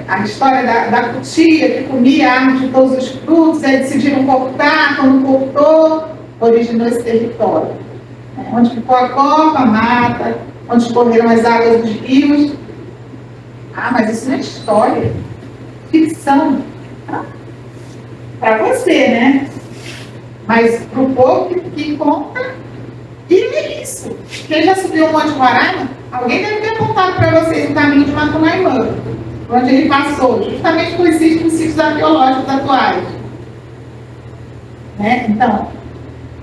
a história da cutia que comia a árvore de todos os frutos, aí decidiram cortar, quando cortou, originou esse território. Onde ficou a copa, a mata, onde escorreram as águas dos rios. Mas isso não é história, ficção. Para você, né? Mas para o povo que conta, e é isso. Quem já subiu o Monte Guaraima, alguém deve ter contado para vocês o caminho de Macunaimã, onde ele passou, justamente com os sítios arqueológicos atuais. Né? Então,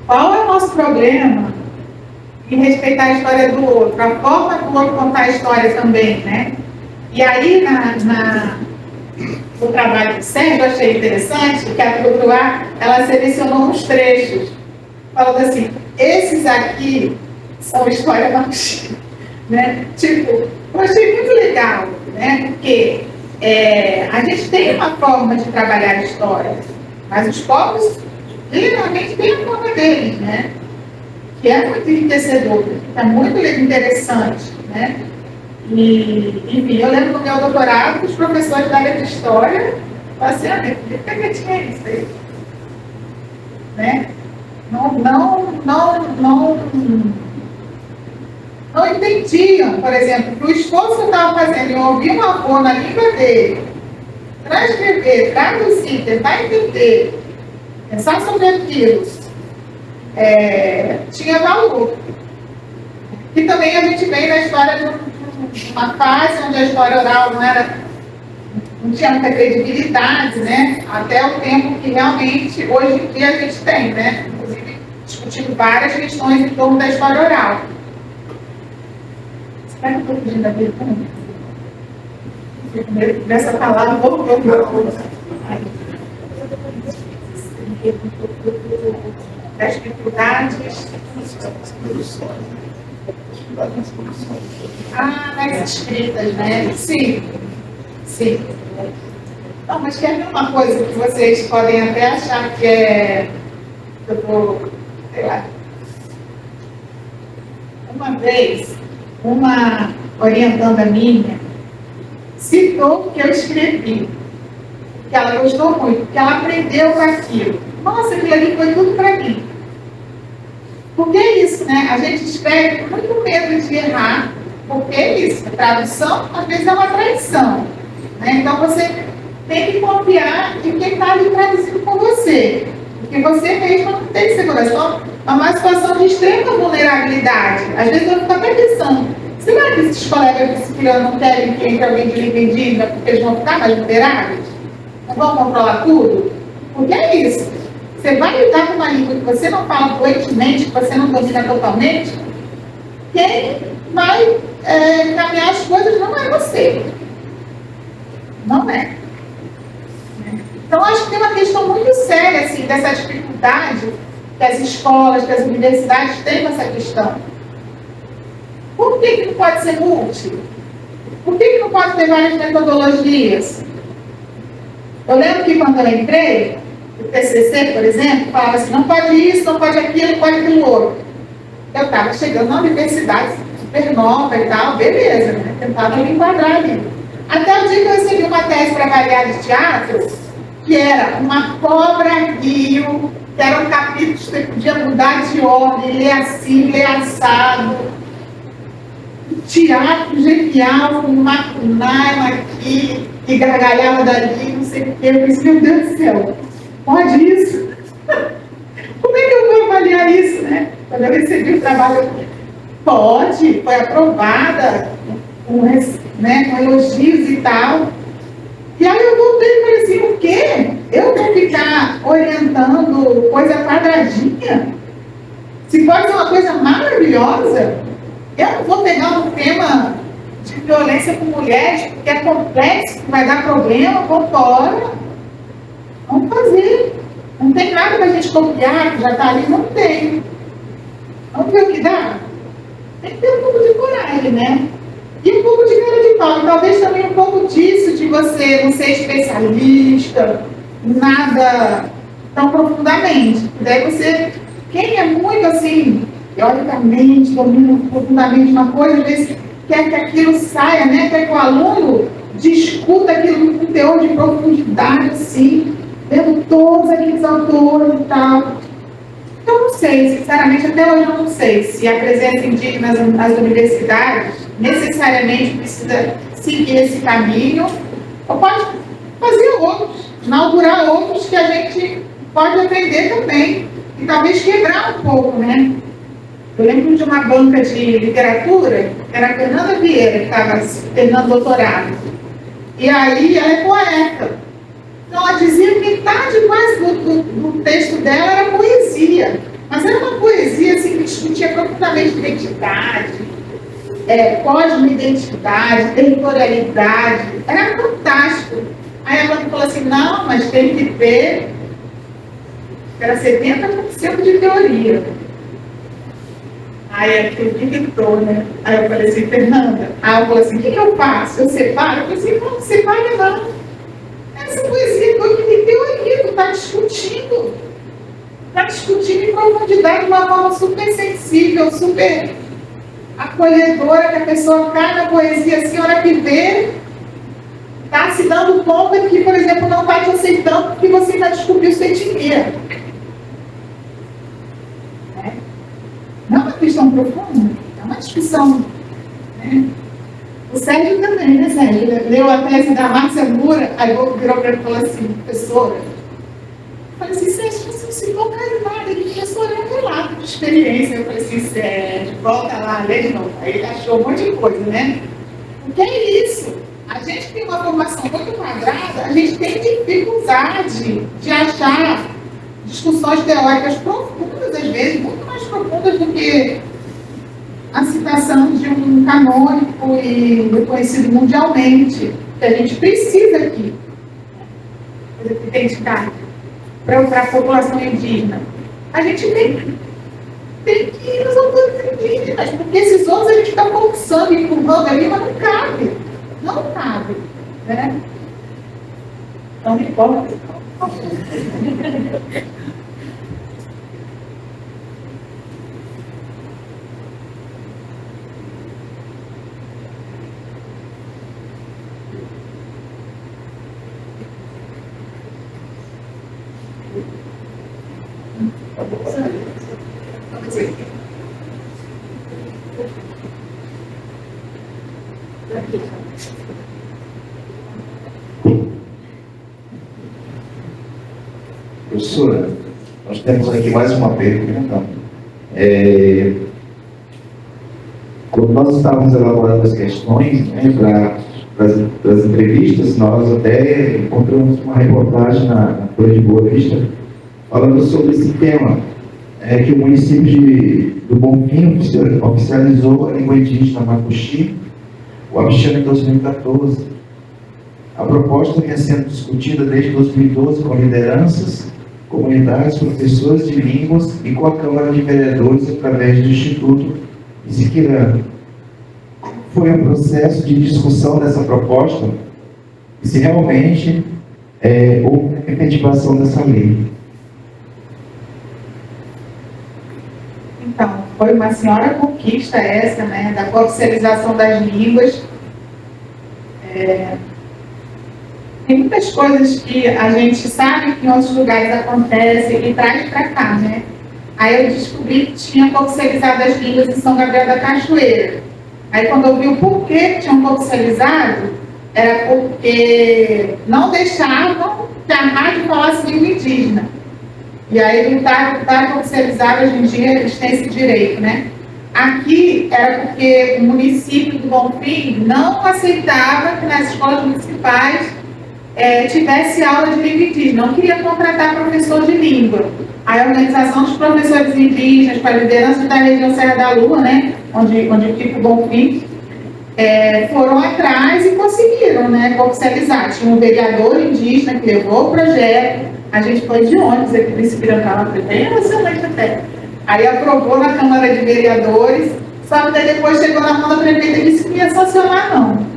qual é o nosso problema e respeitar a história do outro, a forma do outro contar a história também, né? E aí, no trabalho do Sérgio, eu achei interessante que a Truruá, ela selecionou uns trechos, falando assim, esses aqui são história machista, né? Tipo, eu achei muito legal, né? Porque a gente tem uma forma de trabalhar a história, mas os povos, geralmente, têm a forma deles, né? Que é muito enriquecedor, é muito interessante, né? E, enfim, eu lembro no meu doutorado que os professores da área de história falaram assim, minha filha, fica quietinha isso aí. Né? Não entendiam, por exemplo, que o esforço que eu estava fazendo em ouvir um avô na língua dele, transcrever, traduzir, tentar entender, pensar sobre aquilo, tinha valor. E também a gente vem na história de uma fase onde a história oral não tinha muita credibilidade, né? Até o tempo que realmente, hoje em dia, a gente tem, né? Inclusive, discutindo várias questões em torno da história oral. Será que eu estou fugindo da pergunta? Nessa palavra, vou das dificuldades. Nas escritas, né? Sim. Não, mas quer ver uma coisa que vocês podem até achar que eu vou, sei lá. Uma vez, uma orientanda minha citou o que eu escrevi, que ela gostou muito, que ela aprendeu com aquilo. Nossa, aquilo ali foi tudo para mim. Porque é isso, né? A gente escreve com muito medo de errar, porque é isso. A tradução, às vezes, é uma traição. Né? Então, você tem que confiar em quem está ali traduzindo com você. Porque você mesmo não tem segurança. Então, é uma situação de extrema vulnerabilidade. Às vezes, eu fico até pensando, será que esses colegas disciplinanos não querem que entre alguém de língua indígena porque eles vão ficar mais vulneráveis? Não vão controlar tudo? Porque é isso. Você vai lidar com uma língua que você não fala fluentemente, que você não domina totalmente, quem vai encaminhar as coisas não é você. Não é. Então, acho que tem uma questão muito séria, assim, dessa dificuldade que as escolas, que as universidades têm com essa questão. Por que não pode ser multi? Por que não pode ter várias metodologias? Eu lembro que quando eu entrei, o TCC, por exemplo, falava assim, não pode isso, não pode aquilo, pode aquilo outro. Eu estava chegando na universidade super nova e tal, beleza, né? Tentava me enquadrar ali. Até o dia que eu recebi uma tese para avaliar de teatro, que era uma cobra-rio, que eram capítulos que você podia mudar de ordem, ler assim, ler assado. Teatro genial, com macunaio aqui, e gargalhava dali, não sei o quê. Eu pensei, meu Deus do céu, pode isso? Como é que eu vou avaliar isso, né? Quando eu recebi o trabalho, pode, foi aprovada, com elogios e tal. E aí eu voltei e falei assim, o quê? Eu vou ficar orientando coisa quadradinha? Se pode ser uma coisa maravilhosa, eu não vou pegar um tema de violência com mulheres, porque é complexo, que vai dar problema, vou fora. Vamos fazer. Não tem nada para a gente copiar, que já está ali, não tem. Vamos ver o que dá? Tem que ter um pouco de coragem, né? E um pouco de cara de pau. E talvez também um pouco disso, de você não ser especialista, nada tão profundamente. Daí você, quem é muito assim, teoricamente, domina profundamente uma coisa, às vezes quer que aquilo saia, né? Quer que o aluno discuta aquilo com teor de profundidade, assim, vendo todos aqueles autores e tal. Eu não sei, sinceramente, até hoje eu não sei se a presença indígena nas universidades necessariamente precisa seguir esse caminho, ou pode fazer outros, inaugurar outros que a gente pode aprender também, e talvez quebrar um pouco, né? Eu lembro de uma banca de literatura, era a Fernanda Vieira, que estava terminando doutorado, e aí ela é poeta. Então, ela dizia que metade quase do texto dela era poesia. Mas era uma poesia assim, que discutia profundamente identidade, cosmo-identidade, territorialidade, era fantástico. Aí ela falou assim, não, mas tem que ter, era 70% de teoria. Aí aquilo que entrou, né? Aí eu falei assim, Fernanda, aí ela falou assim, o que eu faço? Eu separo? Eu falei assim, não separa não. Essa poesia toda tem teoria, tu está discutindo. Está discutindo em profundidade de uma forma super sensível, super acolhedora, que a pessoa cai na poesia assim, a hora que vê, está se dando conta que, por exemplo, não está te aceitando porque você ainda descobriu sua etnia. Não é uma questão profunda, é uma discussão. Né? O Sérgio também, né, Sérgio? Leu a tese da Márcia Moura, aí virou para ele e falou assim, professora, eu falei assim, Sérgio, você não se toca em nada, ele professor é um relato de experiência. Eu falei assim, Sérgio, volta lá, lê de novo. Aí ele achou um monte de coisa, né? O que é isso? A gente tem uma formação muito quadrada, a gente tem dificuldade de achar discussões teóricas profundas, às vezes, muito mais profundas do que a citação de um canônico e reconhecido mundialmente, que a gente precisa aqui, identidade, para a população indígena. A gente tem que ir nos autores indígenas, porque esses outros a gente está forçando, empurrando ali, mas não cabe. Não cabe. Né? Não me importa. Professora, nós temos aqui mais uma pergunta. Quando nós estávamos elaborando as questões, né, para as entrevistas, nós até encontramos uma reportagem na Folha de Boa Vista falando sobre esse tema, que o município do Bonfim oficializou a língua indígena Macuxi, o Abixana, em 2014. A proposta vinha sendo discutida desde 2012 com lideranças, comunidades, professores de línguas e com a Câmara de Vereadores através do Instituto Isiquirana. Foi um processo de discussão dessa proposta e se realmente houve efetivação dessa lei. Então, foi uma senhora conquista essa, né, da oficialização das línguas. Tem muitas coisas que a gente sabe que em outros lugares acontecem e traz para cá, né? Aí eu descobri que tinha oficializado as línguas em São Gabriel da Cachoeira. Aí quando eu vi o porquê que tinham oficializado, era porque não deixavam que a rádio falasse língua indígena. E aí está oficializado, hoje em dia eles têm esse direito, né? Aqui era porque o município do Bonfim não aceitava que nas escolas municipais tivesse aula de língua indígena, não queria contratar professor de língua. A organização dos professores indígenas, para a liderança da região Serra da Lua, né, onde fica o Bonfim, foram atrás e conseguiram, né, oficializar. Tinha um vereador indígena que levou o projeto, a gente foi de ônibus aqui no Espirantá, foi bem emocionante até. Aí aprovou na Câmara de Vereadores, só que daí depois chegou na mão da prefeita e disse que não ia sancionar, não.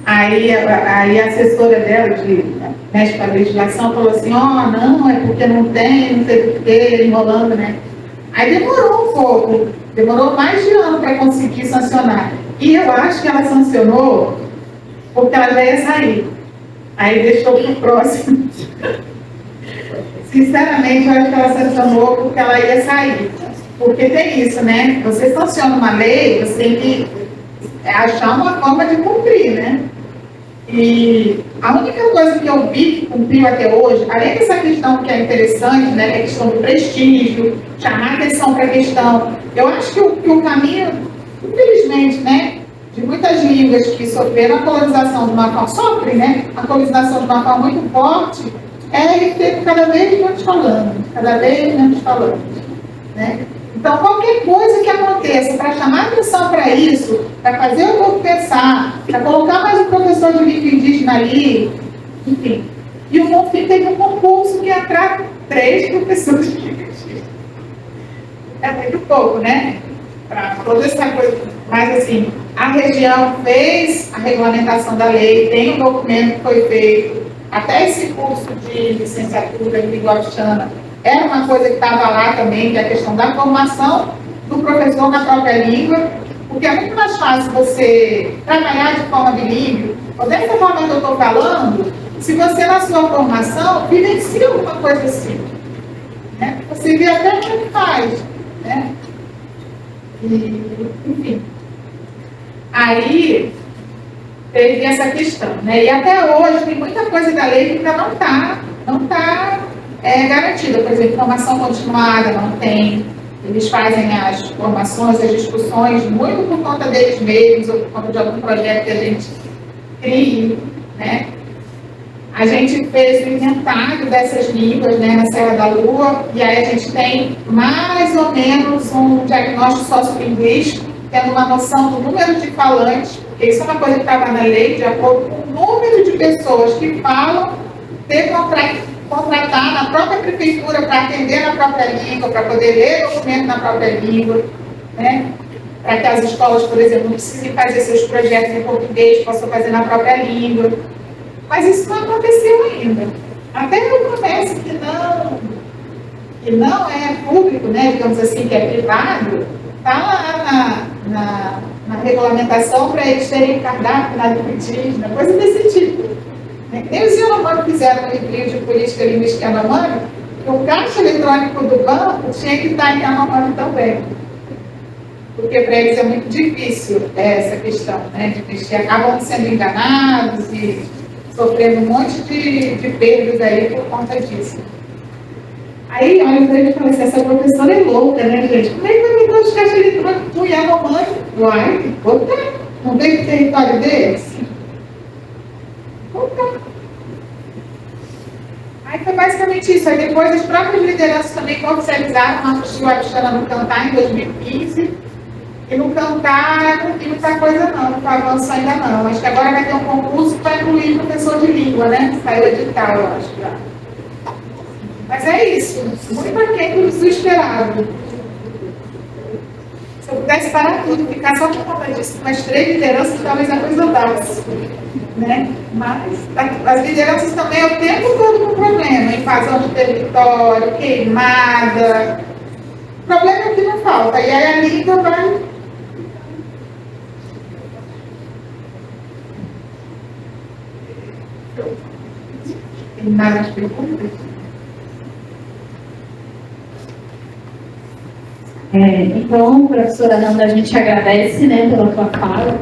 Aí a assessora dela, de mexe para a legislação, falou assim, não, é porque não tem, não sei o que, enrolando, né? Aí demorou um pouco, demorou mais de ano para conseguir sancionar. E eu acho que ela sancionou porque ela já ia sair. Aí deixou para o próximo. Sinceramente, eu acho que ela sancionou porque ela ia sair. Porque tem isso, né? Você sanciona uma lei, você tem que achar uma forma de cumprir, né? E a única coisa que eu vi que cumpriu até hoje, além dessa questão que é interessante, né, que é a questão do prestígio, chamar atenção para a questão, eu acho que o caminho, infelizmente, né, de muitas línguas que sofreram a colonização de uma forma, sofrem, né, a colonização de uma forma muito forte, ter cada vez menos falando, né? Então, qualquer coisa que aconteça para chamar atenção para isso, para fazer o povo pensar, para colocar mais um professor de língua indígena ali, enfim. E o Bonfim teve um concurso que entraram 3 professores de língua indígena. É muito pouco, né? Para toda essa coisa. Mas, assim, a região fez a regulamentação da lei, tem um documento que foi feito, até esse curso de licenciatura em língua haitiana era uma coisa que estava lá também, que é a questão da formação do professor na própria língua, porque é muito mais fácil você trabalhar de forma bilíngue, ou dessa forma que eu estou falando, se você na sua formação vivencia alguma coisa assim. Né? Você vê até como ele faz. Né? E, enfim. Aí teve essa questão. Né? E até hoje tem muita coisa da lei que ainda não está garantida. Por exemplo, formação continuada não tem. Eles fazem as formações, as discussões, muito por conta deles mesmos, ou por conta de algum projeto que a gente cria, né? A gente fez o inventário dessas línguas, né, na Serra da Lua, e aí a gente tem mais ou menos um diagnóstico sociolinguístico, tendo uma noção do número de falantes, porque isso é uma coisa que estava na lei, de acordo com o número de pessoas que falam, ter contratar na própria prefeitura para atender na própria língua, para poder ler documento na própria língua, né? Para que as escolas, por exemplo, não precisem fazer seus projetos em português, possam fazer na própria língua. Mas isso não aconteceu ainda. Até o comércio que não é público, né, digamos assim, que é privado, está lá na regulamentação para eles terem cardápio na língua indígena, coisa desse tipo. Nem os Yanomami fizeram um livrinho de política linguística Yanomami, que o caixa eletrônico do banco tinha que estar em Yanomami também. Porque para eles é muito difícil essa questão, né, de eles acabam sendo enganados e sofrendo um monte de perdas aí por conta disso. Aí, olha, eu falei assim, essa professora é louca, né, gente? Como é que vai botar os caixas eletrônicos no Yanomami? Uai, botar. Não tem território deles? Aí foi basicamente isso. Aí depois as próprias lideranças também oficializaram a Justiça Haitiana no Cantar em 2015. E no Cantar não tem muita coisa não, não avanço ainda não. Acho que agora vai ter um concurso para incluir professor de língua, né? Saiu edital, eu acho já. Mas é isso, muito aquém do desesperado. Se eu pudesse parar tudo, ficar só por conta disso, com as 3 lideranças, talvez a coisa dasse. Né? Mas as lideranças também o tempo todo com problema, invasão de território, queimada. O problema é que não falta, e aí a língua vai. Tem nada de perguntas? Então, professora Nanda, a gente agradece, né, pela tua fala,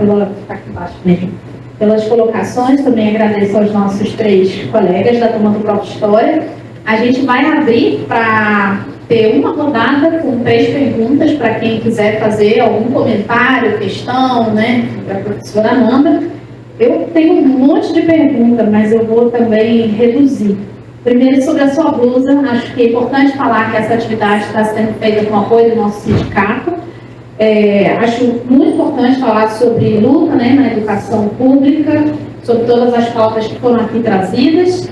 pelas colocações, também agradeço aos nossos 3 colegas da turma do Prof. História. A gente vai abrir para ter uma rodada com 3 perguntas para quem quiser fazer algum comentário, questão, né, para a professora Nanda. Eu tenho um monte de perguntas, mas eu vou também reduzir. Primeiro, sobre a sua blusa, acho que é importante falar que essa atividade está sendo feita com apoio do nosso sindicato. Acho muito importante falar sobre luta, né, na educação pública, sobre todas as pautas que foram aqui trazidas.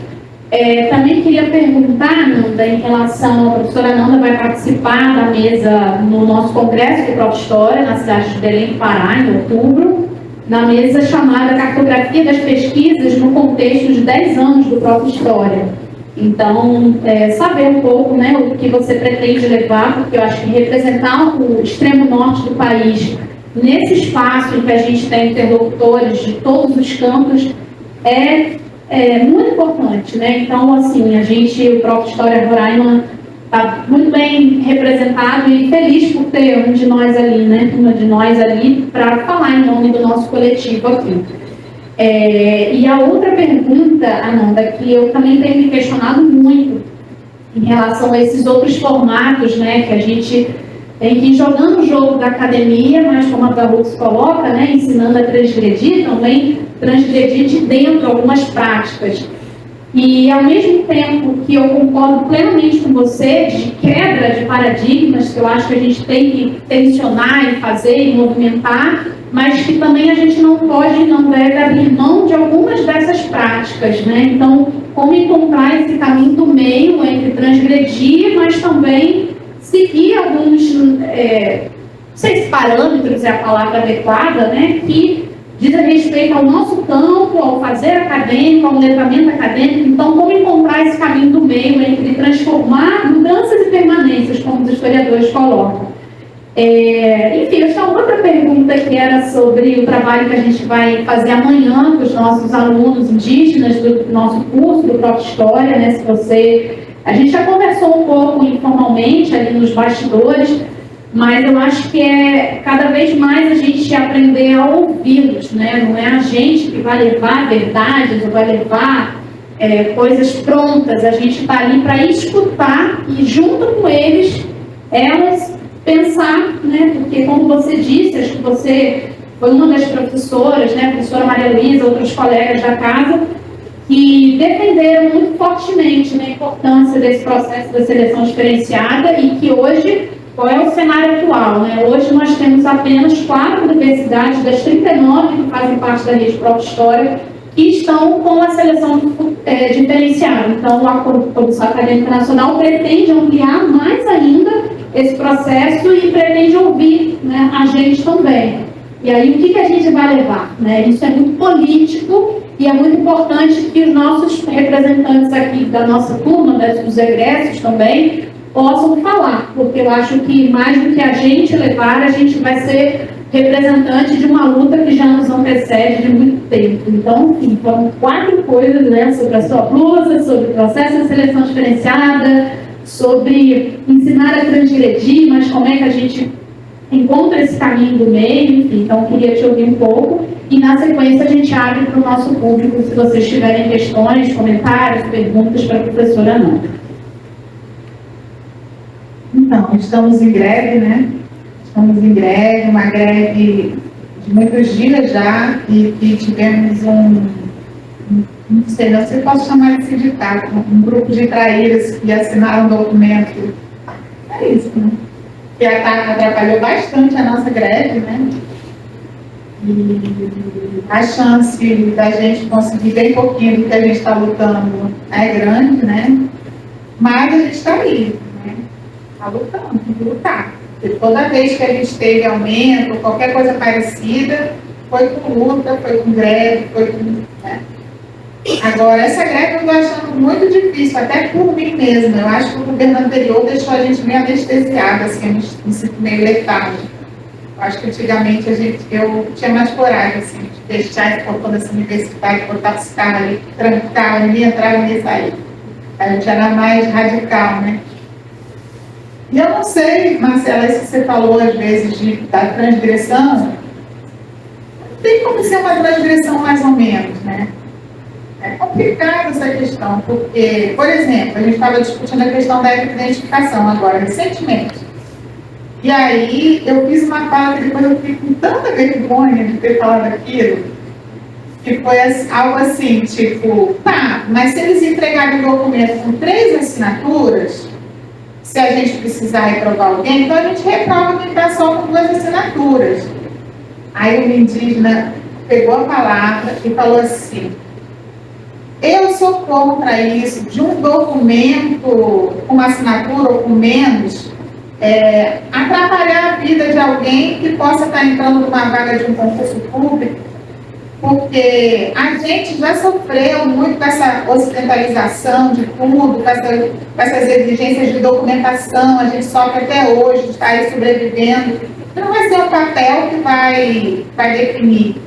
Também queria perguntar, Nanda, em relação, a professora Nanda vai participar da mesa no nosso congresso do Prof. História, na cidade de Belém, Pará, em outubro, na mesa chamada Cartografia das Pesquisas no contexto de 10 anos do Prof. História. Então, saber um pouco, né, o que você pretende levar, porque eu acho que representar o extremo norte do país nesse espaço em que a gente tem interlocutores de todos os campos é muito importante, né? Então, assim, o Prof. História Roraima está muito bem representado e feliz por ter um de nós ali, né, uma de nós ali, para falar em nome do nosso coletivo aqui. E a outra pergunta, Ananda, que eu também tenho me questionado muito em relação a esses outros formatos, né, que a gente tem que ir jogando o jogo da academia, mas como a Gabux coloca, né, ensinando a transgredir, também transgredir de dentro algumas práticas. E ao mesmo tempo que eu concordo plenamente com com você de quebra de paradigmas, que eu acho que a gente tem que tensionar e fazer e movimentar, mas que também a gente não pode e não deve abrir mão de algumas dessas práticas, né? Então, como encontrar esse caminho do meio entre transgredir, mas também seguir alguns, não sei se parâmetros é a palavra adequada, né? Que diz respeito ao nosso campo, ao fazer acadêmico, ao letramento acadêmico. Então, como encontrar esse caminho do meio entre transformar mudanças e permanências, como os historiadores colocam. Enfim, eu tinha outra pergunta que era sobre o trabalho que a gente vai fazer amanhã com os nossos alunos indígenas do nosso curso, do Prof. História, né? A gente já conversou um pouco informalmente ali nos bastidores, mas eu acho que é cada vez mais a gente aprender a ouvi-los, né? Não é a gente que vai levar verdades ou vai levar coisas prontas, a gente está ali para escutar e junto com eles, elas pensar, né? Porque como você disse, acho que você foi uma das professoras, né? A professora Maria Luísa, outros colegas da casa, que defenderam muito fortemente, né, a importância desse processo da seleção diferenciada e que hoje, qual é o cenário atual, né? Hoje nós temos apenas 4 universidades das 39 que fazem parte da rede Prof. História que estão com a seleção diferenciada. Então, a Comissão Acadêmica Nacional pretende ampliar mais ainda esse processo e pretende ouvir, né, a gente também. E aí, o que a gente vai levar? Né? Isso é muito político e é muito importante que os nossos representantes aqui da nossa turma, dos egressos também, possam falar, porque eu acho que mais do que a gente levar, a gente vai ser representante de uma luta que já nos antecede de muito tempo. Então, enfim, foram 4 coisas, né, sobre a sua blusa, sobre o processo de seleção diferenciada, sobre ensinar a transgredir, mas como é que a gente encontra esse caminho do meio, enfim. Então, eu queria te ouvir um pouco e, na sequência, a gente abre para o nosso público, se vocês tiverem questões, comentários, perguntas para a professora Ana. Então, estamos em greve, né? Estamos em greve, uma greve de muitos dias já, e tivemos não sei se eu posso chamar de sindicato, um grupo de traíras que assinaram um documento, é isso, né? Que atrapalhou bastante a nossa greve, né? E a chance da gente conseguir bem pouquinho do que a gente está lutando é grande, né? Mas a gente está aí, né? Está lutando, tem que lutar. Porque toda vez que a gente teve aumento, qualquer coisa parecida, foi com luta, foi com greve, foi com... né? Agora, essa greve eu estou achando muito difícil, até por mim mesma. Eu acho que o governo anterior deixou a gente meio anestesiada, assim, a gente me sinto meio letárgica. Eu acho que antigamente eu tinha mais coragem, assim, de deixar esse portão dessa universidade, botar os carros ali, trancar, ninguém entrar, ninguém sair. A gente era mais radical, né? E eu não sei, Marcela, isso que você falou às vezes da transgressão, não tem como ser uma transgressão mais ou menos, né? É complicada essa questão, porque, por exemplo, a gente estava discutindo a questão da identificação agora, recentemente. E aí eu fiz uma fala que depois eu fiquei com tanta vergonha de ter falado aquilo, que foi algo assim, tipo, tá, mas se eles entregarem um documento com 3 assinaturas, se a gente precisar reprovar alguém, então a gente reprova quem está só com 2 assinaturas. Aí o indígena pegou a palavra e falou assim: eu sou contra isso, de um documento com uma assinatura ou com menos, atrapalhar a vida de alguém que possa estar entrando numa vaga de um concurso público, porque a gente já sofreu muito com essa ocidentalização de tudo, com essas exigências de documentação, a gente sofre até hoje, está aí sobrevivendo. Não vai ser o papel que vai definir.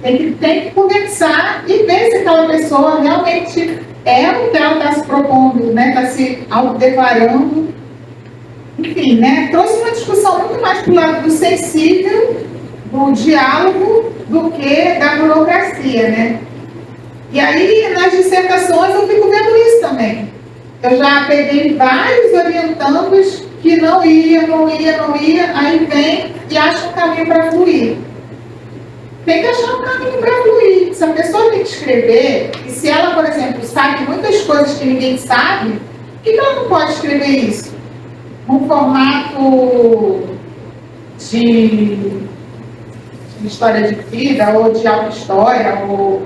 Tem que conversar e ver se aquela pessoa realmente é o que ela está se propondo, né? Está se autodeclarando. Enfim, né? Trouxe uma discussão muito mais para o lado do sensível, do diálogo, do que da burocracia, né? E aí, nas dissertações, eu fico vendo isso também. Eu já peguei vários orientandos que não ia, aí vem e acha um caminho para fluir. Tem que achar um caminho para fluir. Se a pessoa tem que escrever, e se ela, por exemplo, sabe muitas coisas que ninguém sabe, que ela não pode escrever isso? Num formato de história de vida, ou de auto-história, ou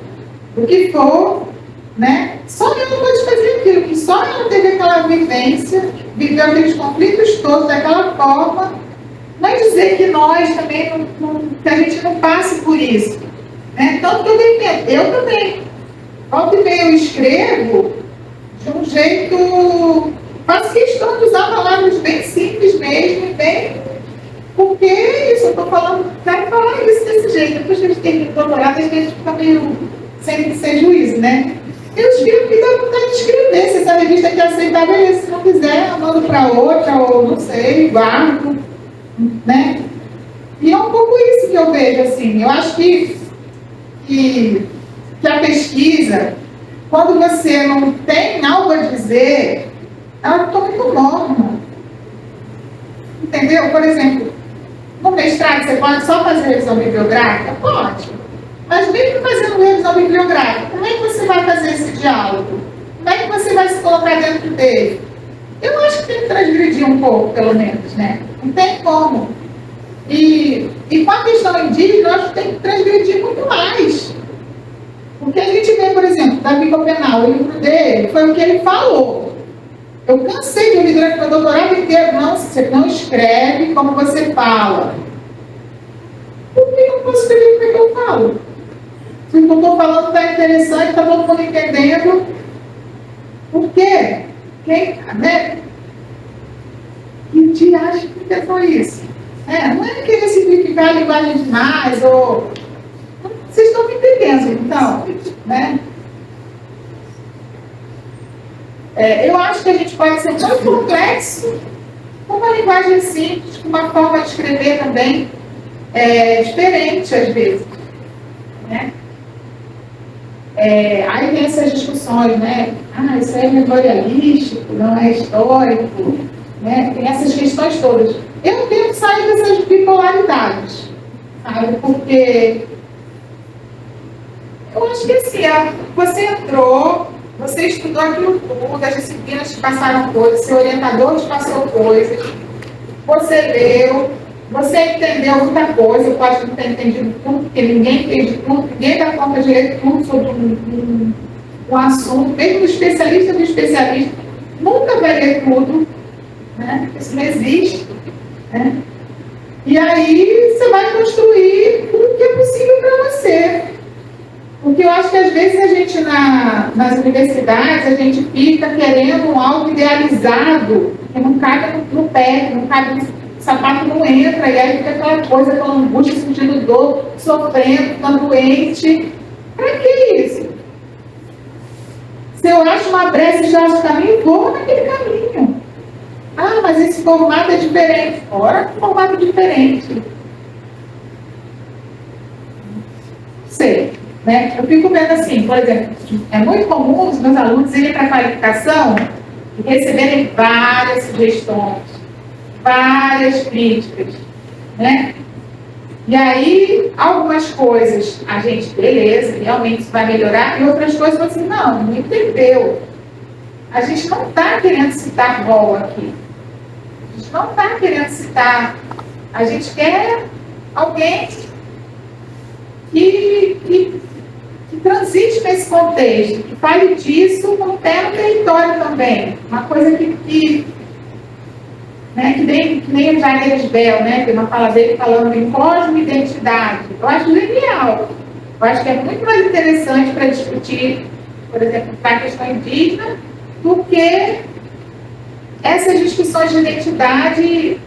o que for, né? Só ela pode fazer aquilo, que só ela teve aquela vivência, viveu aqueles conflitos todos daquela forma. Não é dizer que nós também, que a gente não passe por isso, né? Tanto que eu defendo, eu também. Volta e meia eu escrevo de um jeito, faço questão de usar palavras bem simples mesmo, bem, porque é isso, eu estou falando, quero falar isso desse jeito. Depois que a gente termina o doutorado, a gente fica meio sem ser juiz, né? Eu escrevo que dá vontade de escrever. Se essa revista aqui aceitar, beleza. Se não quiser, eu mando para outra, ou não sei, guardo, né? E é um pouco isso que eu vejo, assim. Eu acho que a pesquisa, quando você não tem algo a dizer, ela fica muito morna. Entendeu? Por exemplo, no mestrado você pode só fazer revisão bibliográfica? Pode. Mas mesmo fazendo revisão bibliográfica, como é que você vai fazer esse diálogo? Como é que você vai se colocar dentro dele? Eu acho que tem que transgredir um pouco, pelo menos, né? Não tem como. E com a questão indígena, eu acho que tem que transgredir muito mais. Porque a gente vê, por exemplo, Davi Copenau, o livro dele, foi o que ele falou. Eu cansei de ouvir durante o meu doutorado inteiro, não, você não escreve como você fala. Por que eu não posso escrever como é que eu falo? Se o que eu estou falando está interessante, está todo mundo entendendo. Por quê? Quem, né? Que dia acha que pensou isso? Não é querer simplificar a linguagem demais, ou... Vocês estão me entendendo, então, né? Eu acho que a gente pode ser tão complexo, com uma linguagem simples, com uma forma de escrever também diferente, às vezes, né? Aí tem essas discussões, né? Isso aí é memorialístico, não é histórico, né? Tem essas questões todas. Eu tento sair dessas bipolaridades, sabe? Porque eu acho que assim, você entrou, você estudou aquilo tudo, as disciplinas te passaram coisas, seu orientador te passou coisas, você leu, você entendeu muita coisa, pode não ter entendido tudo, porque ninguém entende tudo, ninguém dá conta de ler tudo sobre um assunto, mesmo o especialista do especialista nunca vai ler tudo, né? Isso não existe, né? E aí você vai construir tudo que é possível para você. Porque eu acho que às vezes a gente nas universidades, a gente fica querendo algo idealizado, que não cabe no pé, não cabe, o sapato não entra, e aí fica aquela coisa, aquela angústia, sentindo dor, sofrendo, ficando doente. Para que isso? Se eu acho uma brecha e já acho caminho, vou naquele caminho. Mas esse formato é diferente. Ora, que formato diferente. Sei. Né? Eu fico vendo assim, por exemplo, é muito comum os meus alunos irem para a qualificação e receberem várias sugestões, várias críticas, né? E aí, algumas coisas a gente, beleza, realmente isso vai melhorar, e outras coisas assim, não entendeu. A gente não está querendo citar Roll aqui. A gente não está querendo citar. A gente quer alguém que transite nesse contexto, que fale disso com o pé no território também. Uma coisa que nem o Jair Bell, né? Tem uma fala dele falando em cosmo e identidade. Eu acho genial. Eu acho que é muito mais interessante para discutir, por exemplo, para a questão indígena, do que essas discussões de identidade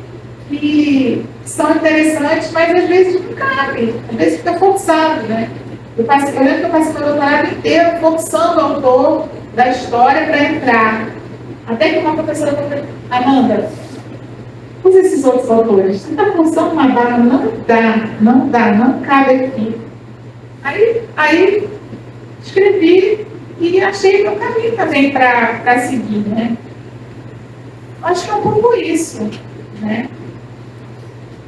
que são interessantes, mas às vezes não cabem, às vezes fica forçado, né? Eu lembro que eu passei meu doutorado inteiro forçando o autor da história para entrar. Até que uma professora falou, Amanda, usa esses outros autores. Você está forçando uma barra, não cabe aqui. Aí escrevi e achei meu caminho também para seguir, né? Acho que é um pouco isso, né?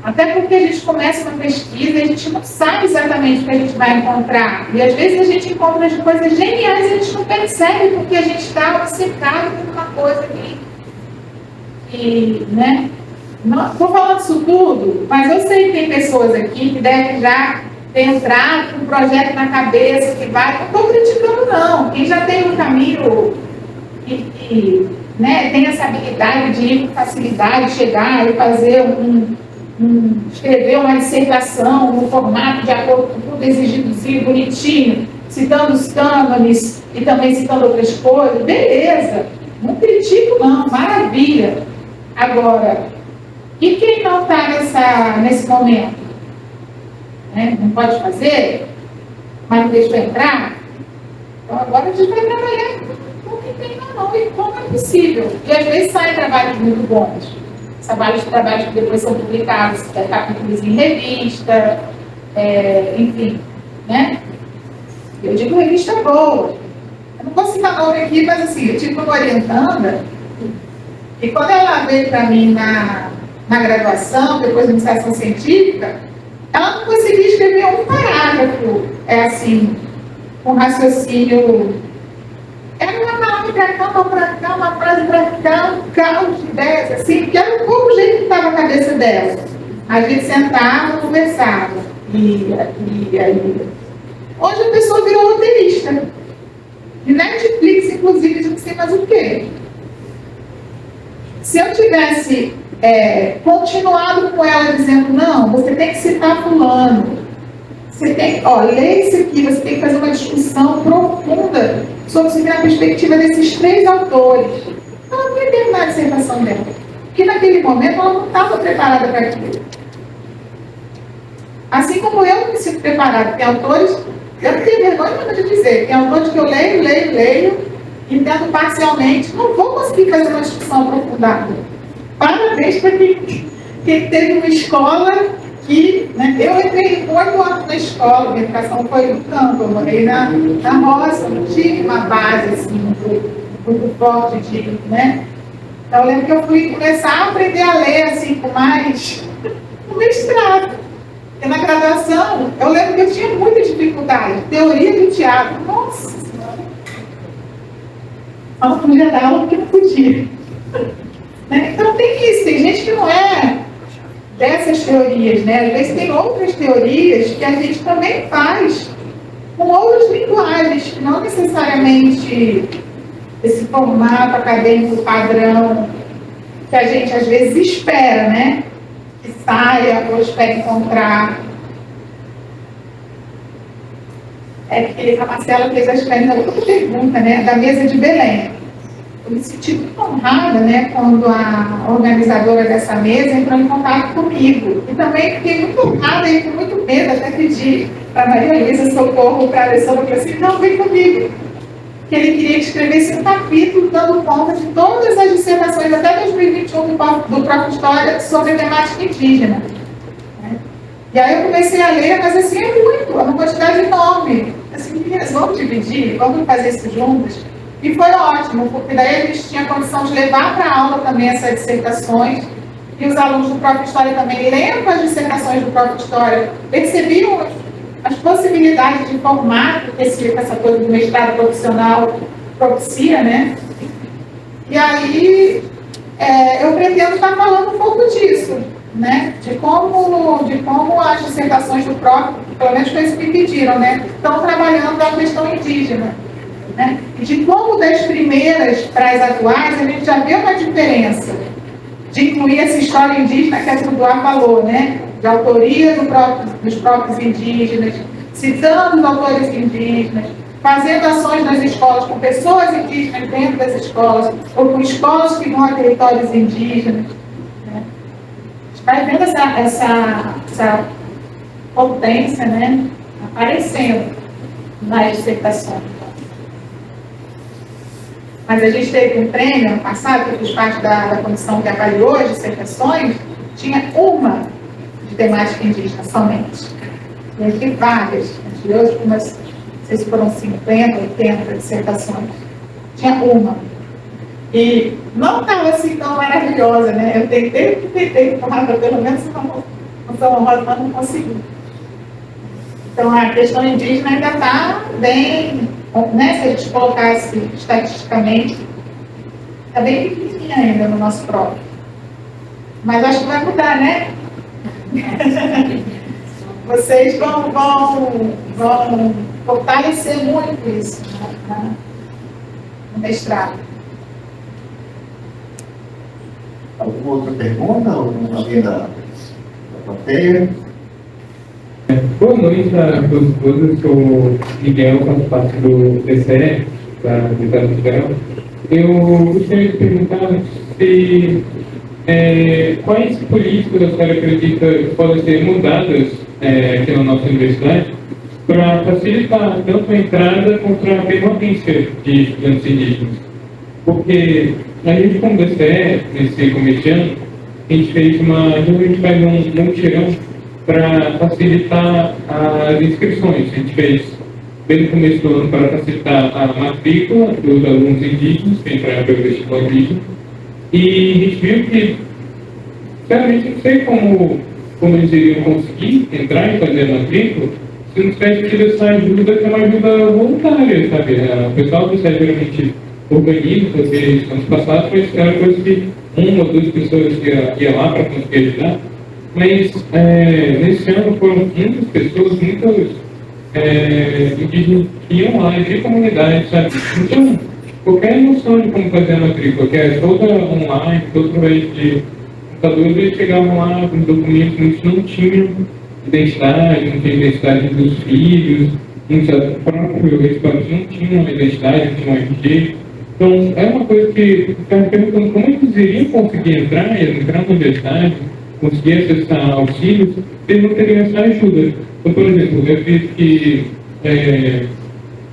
Até porque a gente começa uma pesquisa e a gente não sabe exatamente o que a gente vai encontrar. E às vezes a gente encontra coisas geniais e a gente não percebe porque a gente está obcecado por uma coisa que né? Não estou falando isso tudo, mas eu sei que tem pessoas aqui que devem já ter entrado com um projeto na cabeça que vai. Não estou criticando, não. Quem já tem um caminho e né, tem essa habilidade de ir com facilidade, chegar e fazer escrever uma dissertação no formato de acordo com tudo exigidozinho, bonitinho, citando os cânones e também citando outras coisas, beleza, não critico não, maravilha. Agora, e quem não está nesse momento? Né? Não pode fazer, mas não deixa eu entrar? Então agora a gente vai trabalhar com quem tem não, e como é possível. E às vezes saem trabalhos muito bons. Trabalhos que depois são publicados, capítulos em revista, enfim, né? Eu digo revista boa. Eu não vou citar nome aqui, mas assim, eu tive uma orientanda, e quando ela veio para mim na graduação, depois da iniciação científica, ela não conseguia escrever um parágrafo, assim, com raciocínio. Era uma palavra para cá, uma para cá, uma frase para cá, um caos de ideias, assim, que era um pouco o jeito que estava a cabeça dela. A gente sentava, conversava. E aí. Hoje a pessoa virou roteirista. De Netflix, inclusive, eu não sei mais o quê. Se eu tivesse continuado com ela dizendo, não, você tem que citar fulano. Você tem que, ler isso aqui, você tem que fazer uma discussão profunda sobre a perspectiva desses 3 autores. Ela não ia terminar a dissertação dela. Porque naquele momento ela não estava preparada para aquilo. Assim como eu não me sinto preparada. Tem autores, eu não tenho vergonha de dizer, tem autores que eu leio, entendo parcialmente, não vou conseguir fazer uma discussão aprofundada. Parabéns para quem teve uma escola que, né, eu entrei 8 anos na escola, minha educação foi no campo, eu morei na roça, não tinha uma base assim, muito forte de, né? Então eu lembro que eu fui começar a aprender a ler assim, com mais no mestrado. E na graduação, eu lembro que eu tinha muita dificuldade, teoria do teatro, nossa senhora. Eu não podia dar aula porque não podia. Né? Então tem isso, tem gente que não é dessas teorias, né? Às vezes tem outras teorias que a gente também faz com outras linguagens, que não necessariamente esse formato acadêmico padrão que a gente às vezes espera, né? Que saia ou espera encontrar. Que a Marcela fez a outra pergunta, né? Da mesa de Belém. Eu me senti muito honrada, né, quando a organizadora dessa mesa entrou em contato comigo. E também fiquei muito honrada e com muito medo, até pedi para a Maria Luísa socorro para a Alessandra, eu falei assim, não, vem comigo. Que ele queria que escrevesse um capítulo dando conta de todas as dissertações até 2021 do Prof. História sobre a temática indígena. E aí eu comecei a ler, mas assim, é muito, é uma quantidade enorme. Assim, meninas, vamos dividir, vamos fazer isso juntas. E foi ótimo, porque daí a gente tinha condição de levar para a aula também essas dissertações, e os alunos do Prof. História também, lendo as dissertações do Prof. História, percebiam as possibilidades de formato que essa coisa do mestrado profissional propicia, né? E aí eu pretendo estar falando um pouco disso, né? De como as dissertações do Prof., pelo menos foi isso que me pediram, né? Estão trabalhando a questão indígena. Né? E de como das primeiras para as atuais, a gente já vê uma diferença de incluir essa história indígena que a Trudoá falou, né? De autoria dos próprios indígenas, citando os autores indígenas, fazendo ações nas escolas com pessoas indígenas dentro das escolas, ou com escolas que vão a territórios indígenas. Né? Vai vendo essa potência, né? Aparecendo nas dissertações. Mas a gente teve um prêmio ano passado, que eu fiz parte da comissão que avaliou as dissertações, tinha uma de temática indígena somente. E aí tem várias, entre outras, umas, não sei se foram 50, 80 dissertações. Tinha uma. E não estava assim tão maravilhosa, né? Eu tentei tomar pelo menos não sou honrosa, mas não consegui. Então a questão indígena ainda está bem, né, se a gente colocasse estatisticamente, Está bem pequenininha ainda no nosso próprio. Mas acho que vai mudar, né? Vocês vão fortalecer muito isso no mestrado. Alguma outra pergunta? Alguém da plateia? Boa noite a todos e todas. Eu sou Miguel, faço parte do DCE, da Universidade Federal. Eu gostaria de perguntar se quais políticas a senhora acredita que podem ser mudadas aqui na nossa universidade para facilitar tanto a entrada quanto a permanência de estudantes indígenas. Porque a gente, como DCE, nesse começo de ano, a gente faz um mutirão para facilitar as inscrições. A gente fez bem no começo do ano para facilitar a matrícula dos alunos indígenas que entraram pelo vestibular indígena. E a gente viu que, sinceramente, não sei como eles iriam conseguir entrar e fazer a matrícula se não tivesse tido essa ajuda, que é uma ajuda voluntária, sabe? O pessoal do SES geralmente organiza, fazer anos passados, mas era coisa que uma ou duas pessoas iam lá para conseguir ajudar. Mas nesse ano foram muitas pessoas, muitos indígenas que iam lá de comunidade, sabe? Então, qualquer noção de como fazer a matrícula, que é toda online, toda através de computadores, eles chegavam lá com documentos, muitos não tinham identidade, não tinham identidade dos filhos, muitos próprios pais não tinham identidade, não tinham RG. Então, é uma coisa que eu ficava perguntando como eles iriam conseguir entrar na universidade, conseguir acessar auxílios, eles não teriam essa ajuda. Então, por exemplo, eu fiz que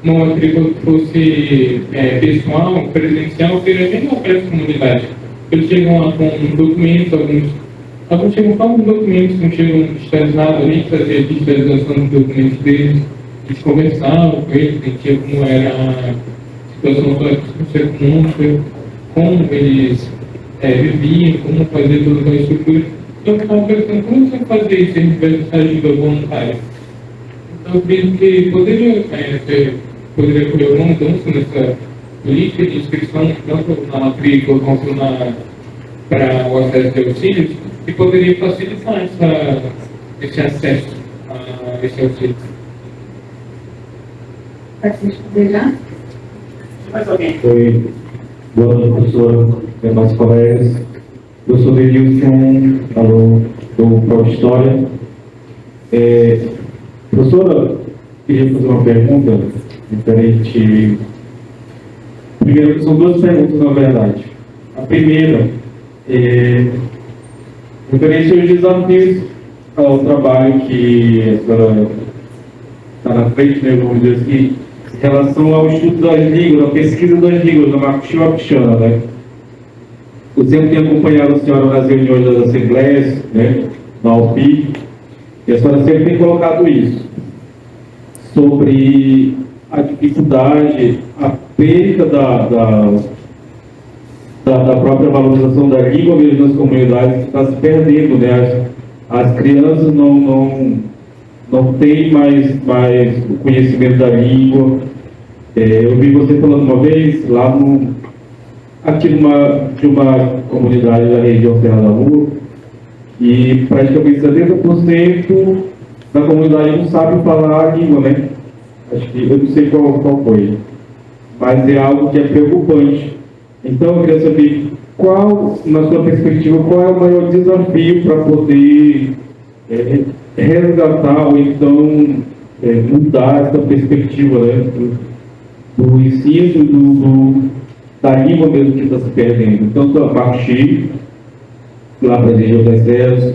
uma matrícula que fosse pessoal, presencial, seria bem na própria comunidade. Eles chegam lá com documentos, alguns chegam com alguns documentos, não chegam digitalizados ali, fazer a digitalização dos documentos deles, eles conversavam com eles, entendiam como era a situação socioeconômica, como eles viviam, como fazer toda a estrutura. Então, eu estava pensando, como você fazer isso se a gente tivesse essa ajuda voluntária? Então, eu acredito que poderia ocorrer alguma mudança nessa política de inscrição, tanto na matrícula quanto para o acesso de auxílios, que poderia facilitar esse acesso a esse auxílio. Pode responder já? Mais alguém? Oi, boa noite, professora, meus colegas. Eu sou Denilson, aluno do Pro História. Professora, queria fazer uma pergunta diferente. Primeiro, são duas perguntas, na verdade. A primeira referente aos desafios ao trabalho que a senhora está na frente, né, vamos dizer assim, em relação ao estudo das línguas, a pesquisa das línguas, da Makuxi-Wapixana, né? Eu sempre tenho acompanhado a senhora nas reuniões das assembleias, né, na UPI, e a senhora sempre tem colocado isso, sobre a dificuldade, a perda da própria valorização da língua mesmo nas comunidades, que está se perdendo, né? As crianças não têm mais o conhecimento da língua. Eu vi você falando uma vez lá aqui de uma comunidade da região Serra da Rua, e praticamente 70% da comunidade não sabe falar a língua, né? Acho que eu não sei qual foi, mas é algo que é preocupante. Então eu queria saber na sua perspectiva, qual é o maior desafio para poder resgatar ou então mudar essa perspectiva, né, do ensino da língua mesmo que está se perdendo. Tanto a Makuxi, lá para a região das Serras,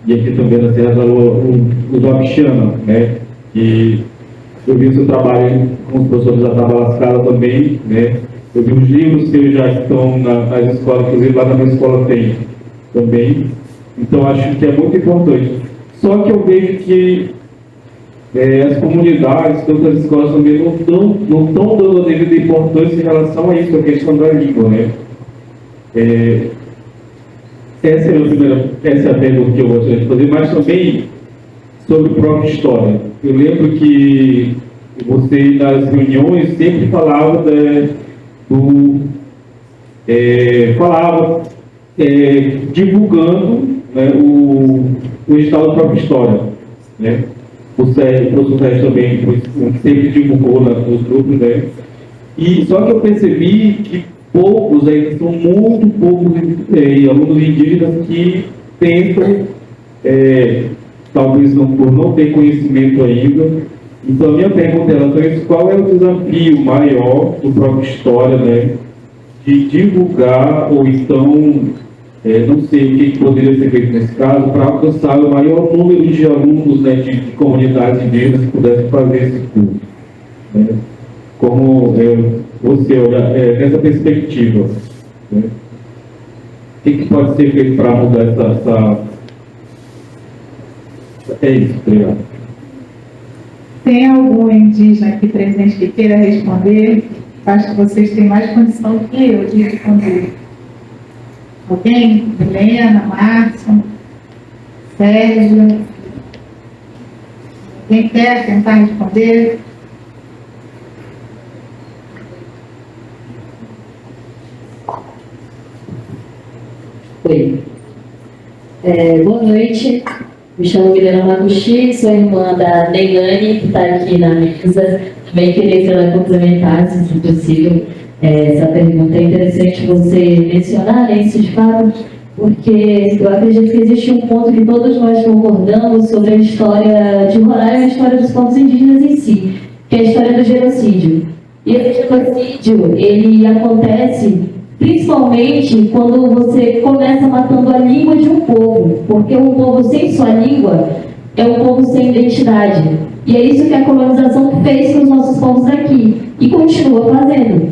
e aqui também na Serra da Lua, os Wapixana, né? E eu vi o seu trabalho com os professores da Tabalascada também, né? Eu vi os livros que já estão nas escolas, inclusive lá na minha escola tem também. Então acho que é muito importante. Só que eu vejo que as comunidades, tantas escolas também não estão dando a devida importância em relação a isso, a questão da língua, né? Essa é a pergunta que eu gostaria de fazer, mas também sobre a própria história. Eu lembro que você, nas reuniões, sempre falava falava, divulgando, né, o edital da própria história, né? O professor Sérgio também sempre divulgou nos grupos, né? E só que eu percebi que poucos, ainda são muito poucos alunos indígenas que tentam, talvez por não ter conhecimento ainda. Então a minha pergunta em relação a isso: qual é o desafio maior do próprio História, né, de divulgar, ou então, não sei o que poderia ser feito nesse caso, para alcançar o maior número de alunos, né, de comunidades indígenas que pudessem fazer esse curso, né? Como você olha nessa perspectiva, né? O que pode ser feito para mudar essa... É isso, obrigado. Tem algum indígena aqui presente que queira responder? Acho que vocês têm mais condição do que eu de responder. Alguém? Helena, Márcio, Sérgio? Quem quer tentar responder? Oi. Boa noite. Me chamo Milena Maguchi, sou irmã da Neilane, que está aqui na mesa. Também queria que ela complementasse, se possível, essa pergunta. É interessante você mencionar isso de fato, porque eu acredito que existe um ponto que todos nós concordamos sobre a história de Roraima e a história dos povos indígenas em si, que é a história do genocídio. E esse genocídio, ele acontece principalmente quando você começa matando a língua de um povo, porque um povo sem sua língua é um povo sem identidade. E é isso que a colonização fez com os nossos povos aqui, e continua fazendo.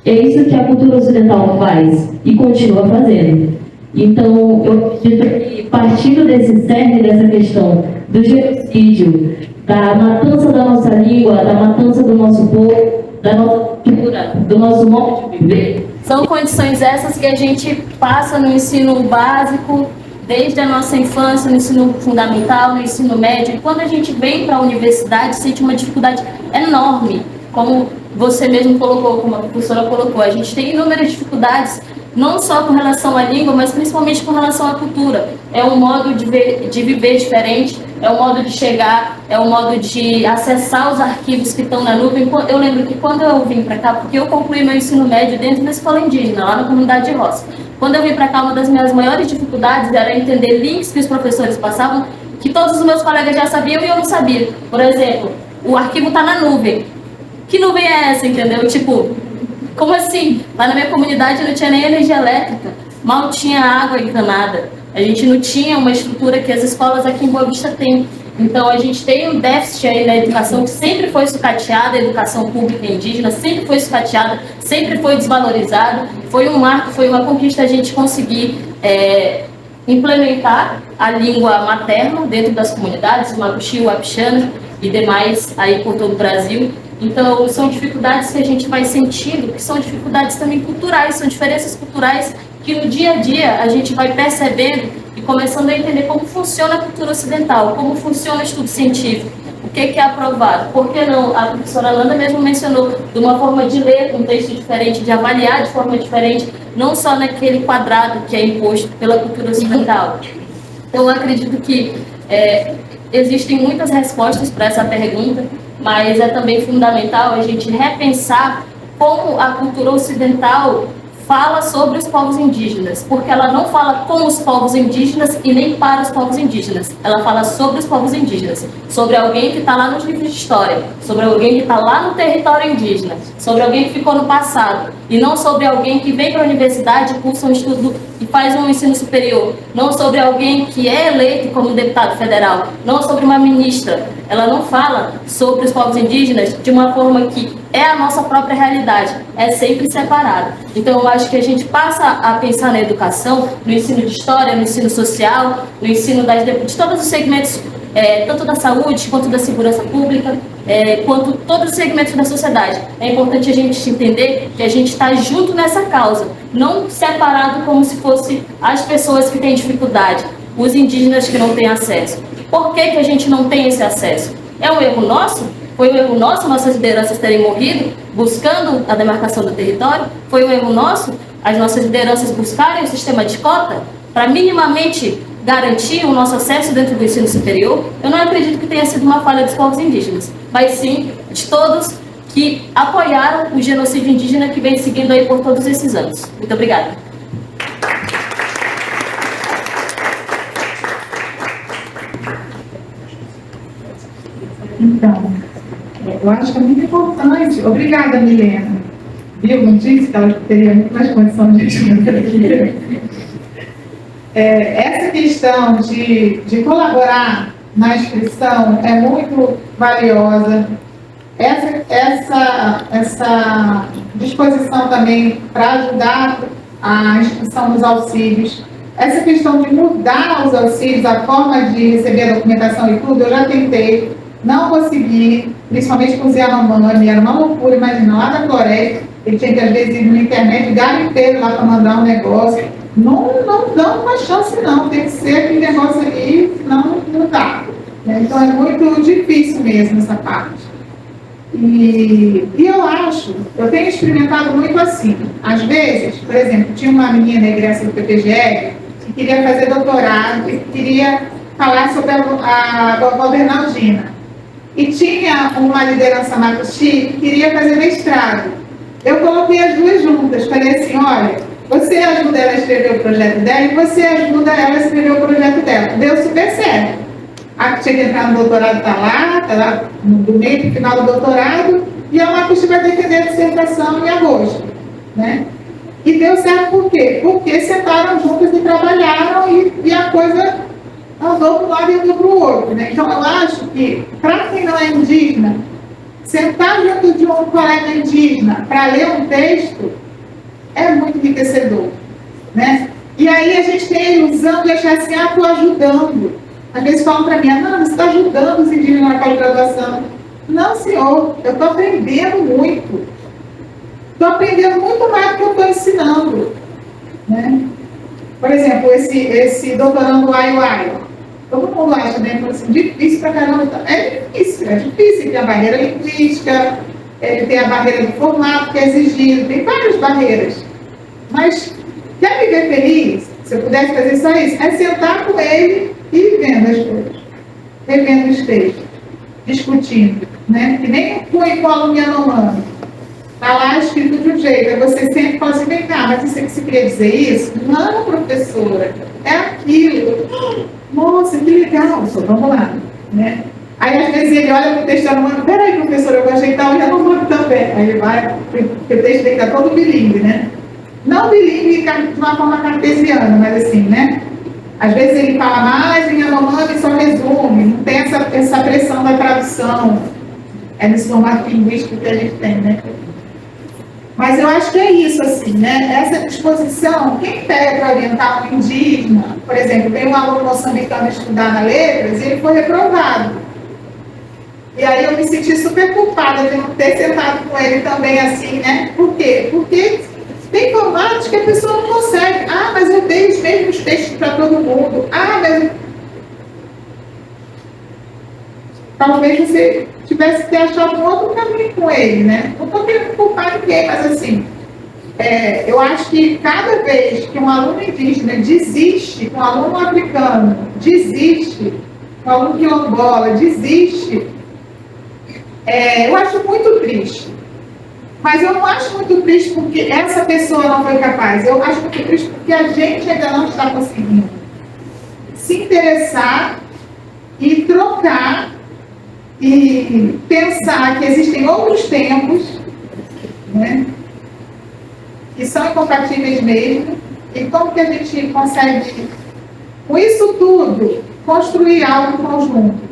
É isso que a cultura ocidental faz, e continua fazendo. Então, eu acredito que, partindo desse cerne, dessa questão do genocídio, da matança da nossa língua, da matança do nosso povo, da nossa cultura, do nosso modo de viver, são condições essas que a gente passa no ensino básico, desde a nossa infância, no ensino fundamental, no ensino médio. E quando a gente vem para a universidade, sente uma dificuldade enorme, como você mesmo colocou, como a professora colocou. A gente tem inúmeras dificuldades, não só com relação à língua, mas principalmente com relação à cultura. É um modo de viver diferente, é um modo de chegar, é um modo de acessar os arquivos que estão na nuvem. Eu lembro que quando eu vim para cá, porque eu concluí meu ensino médio dentro da escola indígena, lá na comunidade de Roça. Quando eu vim para cá, uma das minhas maiores dificuldades era entender links que os professores passavam, que todos os meus colegas já sabiam e eu não sabia. Por exemplo, o arquivo está na nuvem. Que nuvem é essa, entendeu? Tipo, como assim? Lá na minha comunidade não tinha nem energia elétrica, mal tinha água encanada. A gente não tinha uma estrutura que as escolas aqui em Boa Vista têm. Então, a gente tem um déficit aí na educação que sempre foi sucateada, a educação pública indígena sempre foi sucateada, sempre foi desvalorizada. Foi um marco, foi uma conquista a gente conseguir implementar a língua materna dentro das comunidades, o Macuxi, o Apixana e demais aí por todo o Brasil. Então, são dificuldades que a gente vai sentindo, que são dificuldades também culturais, são diferenças culturais que no dia a dia a gente vai percebendo e começando a entender como funciona a cultura ocidental, como funciona o estudo científico, o que é aprovado, por que não? A professora Landa mesmo mencionou de uma forma de ler um texto diferente, de avaliar de forma diferente, não só naquele quadrado que é imposto pela cultura ocidental. Então, eu acredito que existem muitas respostas para essa pergunta, mas é também fundamental a gente repensar como a cultura ocidental fala sobre os povos indígenas, porque ela não fala com os povos indígenas e nem para os povos indígenas, ela fala sobre os povos indígenas, sobre alguém que está lá nos livros de história, sobre alguém que está lá no território indígena, sobre alguém que ficou no passado, e não sobre alguém que vem para a universidade, cursa um estudo e faz um ensino superior, não sobre alguém que é eleito como deputado federal, não sobre uma ministra. Ela não fala sobre os povos indígenas de uma forma que é a nossa própria realidade, é sempre separado. Então, eu acho que a gente passa a pensar na educação, no ensino de história, no ensino social, no ensino de todos os segmentos, tanto da saúde quanto da segurança pública, quanto todos os segmentos da sociedade. É importante a gente entender que a gente está junto nessa causa, não separado como se fosse as pessoas que têm dificuldade, os indígenas que não têm acesso. Por que a gente não tem esse acesso? É um erro nosso? Foi um erro nosso nossas lideranças terem morrido buscando a demarcação do território? Foi um erro nosso as nossas lideranças buscarem o sistema de cota para minimamente garantir o nosso acesso dentro do ensino superior, eu não acredito que tenha sido uma falha dos povos indígenas, mas sim de todos que apoiaram o genocídio indígena que vem seguindo aí por todos esses anos. Muito obrigada. Então, eu acho que é muito importante. Obrigada, Milena. Viu? Não disse que ela teria muito mais condição de escrever. Essa questão de colaborar na inscrição é muito valiosa. Essa disposição também para ajudar a inscrição dos auxílios. Essa questão de mudar os auxílios, a forma de receber a documentação e tudo, eu já tentei, não consegui, principalmente com o Zé Yanomami, era uma loucura, imagina, lá da floresta, ele tinha que às vezes ir na internet, garimpeiro lá para mandar um negócio. Não dão uma chance não, tem que ser aquele negócio ali, senão não dá. Então é muito difícil mesmo essa parte. E eu acho, eu tenho experimentado muito assim. Às vezes, por exemplo, tinha uma menina egressa do PPGL que queria fazer doutorado e queria falar sobre a vovó Bernardina. E tinha uma liderança Macuxi que queria fazer mestrado. Eu coloquei as duas juntas, falei assim, olha, você ajuda ela a escrever o projeto dela e você ajuda ela a escrever o projeto dela. Deu super certo. A que tinha que entrar no doutorado está lá no meio do final do doutorado, e a Macuxi vai defender a dissertação em agosto. Né? E deu certo por quê? Porque sentaram juntos e trabalharam e a coisa andou para um lado e andou para o outro. Né? Então eu acho que, para quem não é indígena, sentar junto de um colega indígena para ler um texto é muito enriquecedor. Né? E aí a gente tem a ilusão de achar assim, estou ajudando. Às vezes falam para mim, não, você está ajudando os indígenas na pós-graduação. Não, senhor, eu estou aprendendo muito. Estou aprendendo muito mais do que eu estou ensinando. Né? Por exemplo, esse doutorando Uai, todo mundo acha, né, assim, difícil pra caramba. É difícil, tem a barreira linguística, ele tem a barreira do formato que é exigido, tem várias barreiras. Mas, quer me ver feliz? Se eu pudesse fazer só isso, é sentar com ele e vendo as coisas, revendo os textos, discutindo, né? Que nem com o aluno Yanomami. Está lá escrito de um jeito, aí você sempre fala assim, vem cá, mas você queria dizer isso? Não, professora, é aquilo. Nossa, que legal, vamos lá. Né? Aí às vezes ele olha para o texto e fala, peraí, professora, eu vou ajeitar o Yanomami também. Aí ele vai, porque o texto tem que estar todo bilíngue, né? Não bilíngue de uma forma cartesiana, mas assim, né? Às vezes ele fala mais em Yanomami, só resume, não tem essa pressão da tradução. É nesse formato linguístico que a gente tem, né? Mas eu acho que é isso, assim, né? Essa disposição, quem pega para orientar um indígena, por exemplo, veio um aluno moçambicano estudar na Letras e ele foi reprovado. E aí eu me senti super culpada de não ter sentado com ele também assim, né? Por quê? Porque tem formatos que a pessoa não consegue. Ah, mas eu dei os mesmos textos para todo mundo. Ah, mas... Talvez você tivesse que ter achado um outro caminho com ele, né? Não estou querendo culpar ninguém, mas assim, eu acho que cada vez que um aluno indígena desiste, um aluno africano desiste, um aluno quilombola desiste, eu acho muito triste. Mas eu não acho muito triste porque essa pessoa não foi capaz. Eu acho muito triste porque a gente ainda não está conseguindo se interessar e trocar e pensar que existem outros tempos, né, que são incompatíveis mesmo, e como que a gente consegue, com isso tudo, construir algo em conjunto.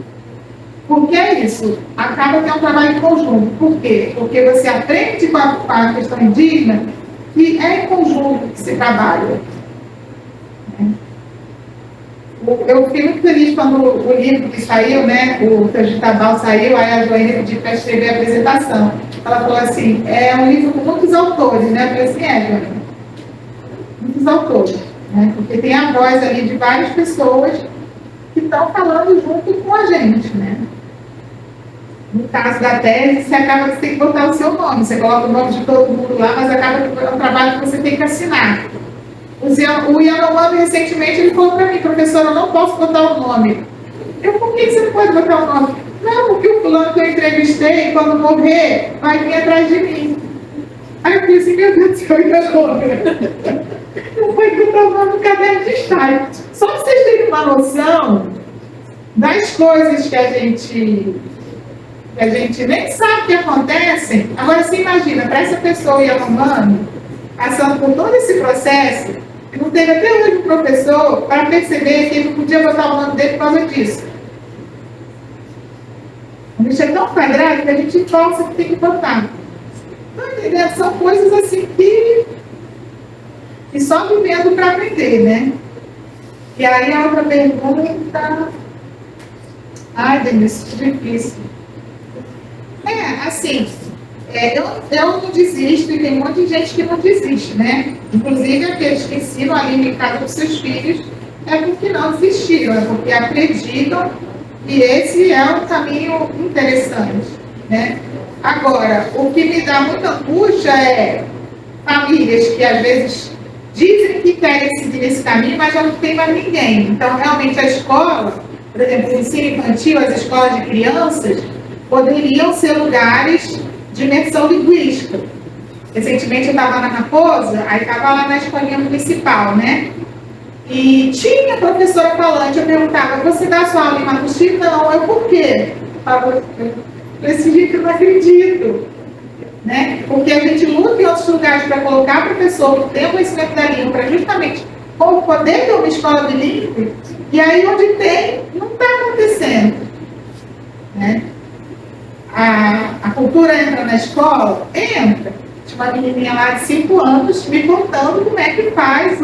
Porque é isso, acaba que é um trabalho em conjunto. Por quê? Porque você aprende com a questão indígena e é em conjunto que se trabalha. Eu fiquei muito feliz quando o livro que saiu, né, o Tajitabal saiu, aí a Joênia pediu para escrever a apresentação. Ela falou assim, é um livro com muitos autores, né? Eu falei assim, Joênia, muitos autores, né? Porque tem a voz ali de várias pessoas que estão falando junto com a gente, né? no caso da tese, você acaba que você tem que botar o seu nome. Você coloca o nome de todo mundo lá, mas acaba que é um trabalho que você tem que assinar. O Yanomami, recentemente, ele falou para mim, professora, eu não posso botar o nome. Por que você não pode botar o nome? Não, porque o fulano que eu entrevistei, quando morrer, vai vir atrás de mim. Aí eu falei assim, meu Deus do céu, e agora? Não vai botar o nome no caderno de estágio. Só para vocês terem uma noção das coisas que a gente nem sabe que acontecem. Agora, você imagina, para essa pessoa Yanomami, passando por todo esse processo, e não teve até hoje um professor para perceber que ele não podia botar o nome dele por causa disso. O bicho é tão quadrado que a gente força que tem que botar. Não, entendeu? São coisas assim que só vivendo para aprender, né? E aí a outra pergunta... Ai, Denise, difícil. Assim, eu não desisto e tem um monte de gente que não desiste, né? Inclusive aqueles que ensinam a língua em casa dos seus filhos é porque não desistiram, é porque acreditam que esse é um caminho interessante, né? Agora, o que me dá muita angústia é famílias que às vezes dizem que querem seguir esse caminho, mas já não tem mais ninguém. Então, realmente, a escola, por exemplo, o ensino infantil, as escolas de crianças, poderiam ser lugares de imersão linguística. Recentemente eu estava na Raposa, aí estava lá na escolinha municipal, né? E tinha professora falante, eu perguntava, você dá sua aula em Macuxi? Não, eu por quê? Desse jeito eu não acredito. Né? Porque a gente luta em outros lugares para colocar professor que tem o conhecimento da língua, para justamente poder ter uma escola bilíngue, e aí onde tem, não está acontecendo. Né? A cultura entra na escola? Entra. Tinha uma menininha lá de 5 anos me contando como é que faz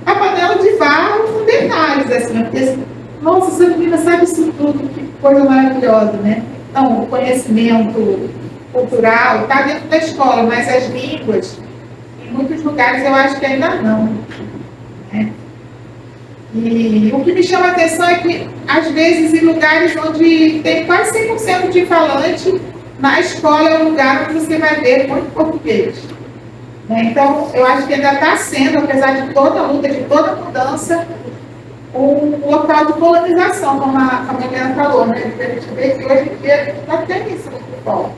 a panela de barro com detalhes. Assim, porque, nossa, essa menina sabe isso tudo, que coisa maravilhosa, né? Então, o conhecimento cultural está dentro da escola, mas as línguas, em muitos lugares, eu acho que ainda não. Né? E o que me chama a atenção é que, às vezes, em lugares onde tem quase 100% de falante, na escola é um lugar onde você vai ver muito português. Né? Então, eu acho que ainda está sendo, apesar de toda a luta, de toda a mudança, um local de colonização, como a Mariana falou, né? A gente vê que hoje em dia não tem isso muito forte.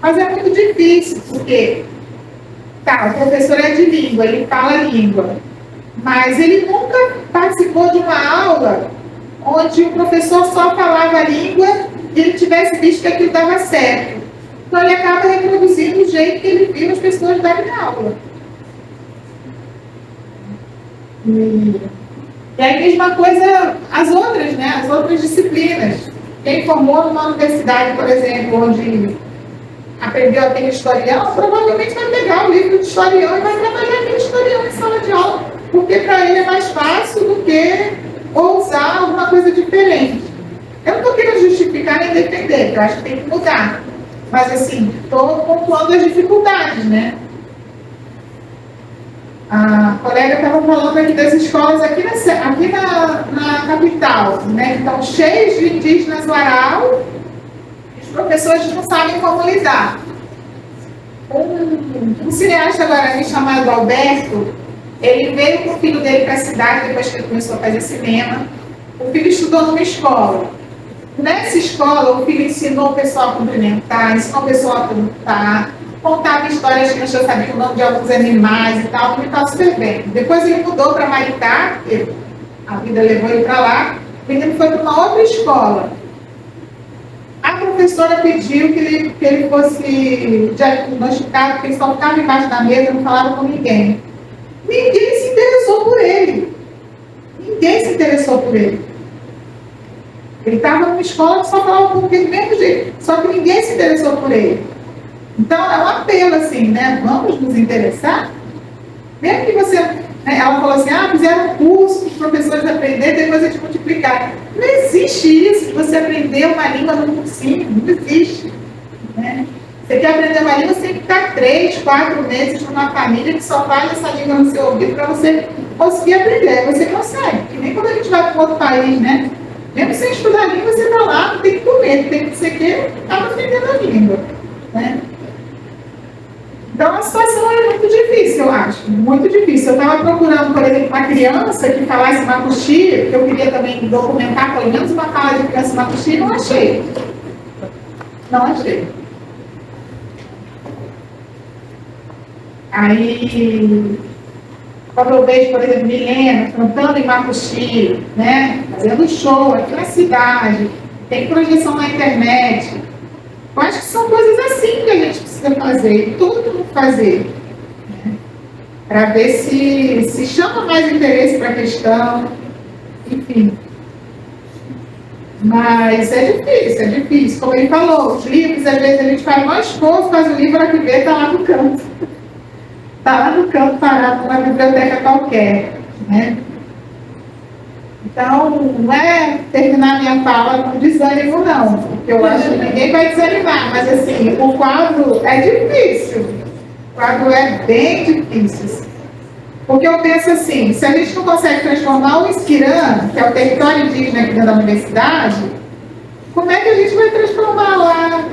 Mas é muito difícil, porque o professor é de língua, ele fala língua, mas ele nunca participou de uma aula onde o professor só falava a língua e ele tivesse visto que aquilo dava certo. Então ele acaba reproduzindo o jeito que ele viu as pessoas darem aula. E aí, mesma coisa, as outras, né? As outras disciplinas. Quem formou numa universidade, por exemplo, onde aprendeu aquele historião, provavelmente vai pegar o livro de historião e vai trabalhar aquele historião em sala de aula, porque para ele é mais fácil do que ousar alguma coisa diferente. Eu não estou querendo justificar nem defender, porque eu acho que tem que mudar. Mas, assim, estou pontuando as dificuldades, né? A colega estava falando aqui das escolas aqui na capital, né? Que estão cheias de indígenas Warau, os professores não sabem como lidar. Um cineasta guarani chamado Alberto, ele veio com o filho dele para a cidade depois que ele começou a fazer cinema. O filho estudou numa escola. Nessa escola, o filho ensinou o pessoal a cumprimentar, ensinou o pessoal a cantar, contava histórias que crianças sabiam o nome de alguns animais e tal, ele estava super bem. Depois ele mudou para Maricá, porque a vida levou ele para lá, e ele foi para uma outra escola. A professora pediu que ele fosse diagnosticado, porque ele só ficava embaixo da mesa, não falava com ninguém. Ninguém se interessou por ele. Ninguém se interessou por ele. Ele estava numa escola que só falava português do mesmo jeito, só que ninguém se interessou por ele. Então, é um apelo, assim, né? Vamos nos interessar? Mesmo que você... Né? Ela falou assim, fizeram um curso para os professores aprenderem, depois eles multiplicarem. Não existe isso, de você aprender uma língua num cursinho, não existe. Né? Você quer aprender uma língua, você tem que ficar 3, 4 meses numa família que só faz essa língua no seu ouvido para você conseguir aprender. Aí você consegue, que nem quando a gente vai para um outro país, né? Mesmo sem estudar a língua, você está lá, tem que comer, tem que ser que acaba aprendendo a língua. Né? Então a situação é muito difícil, eu acho. Muito difícil. Eu estava procurando, por exemplo, uma criança que falasse macuxi, que eu queria também documentar pelo menos uma fala de criança macuxi, não achei. Não achei. Aí, quando eu vejo, por exemplo, Milena cantando em macuxi, né, fazendo show aqui na cidade, tem projeção na internet, eu acho que são coisas assim que a gente precisa fazer, todo mundo fazer, né, para ver se chama mais interesse para a questão, enfim. Mas é difícil. Como ele falou, os livros, às vezes a gente faz um esforço, faz o livro, a que vê, está lá no canto. Está lá no canto parado, numa biblioteca qualquer. Né? Então, não é terminar minha fala com desânimo, não. Porque eu acho que ninguém vai desanimar. Mas, assim, o quadro é difícil. O quadro é bem difícil. Porque eu penso assim, se a gente não consegue transformar o Isquirã, que é o território indígena aqui da universidade, como é que a gente vai transformar lá?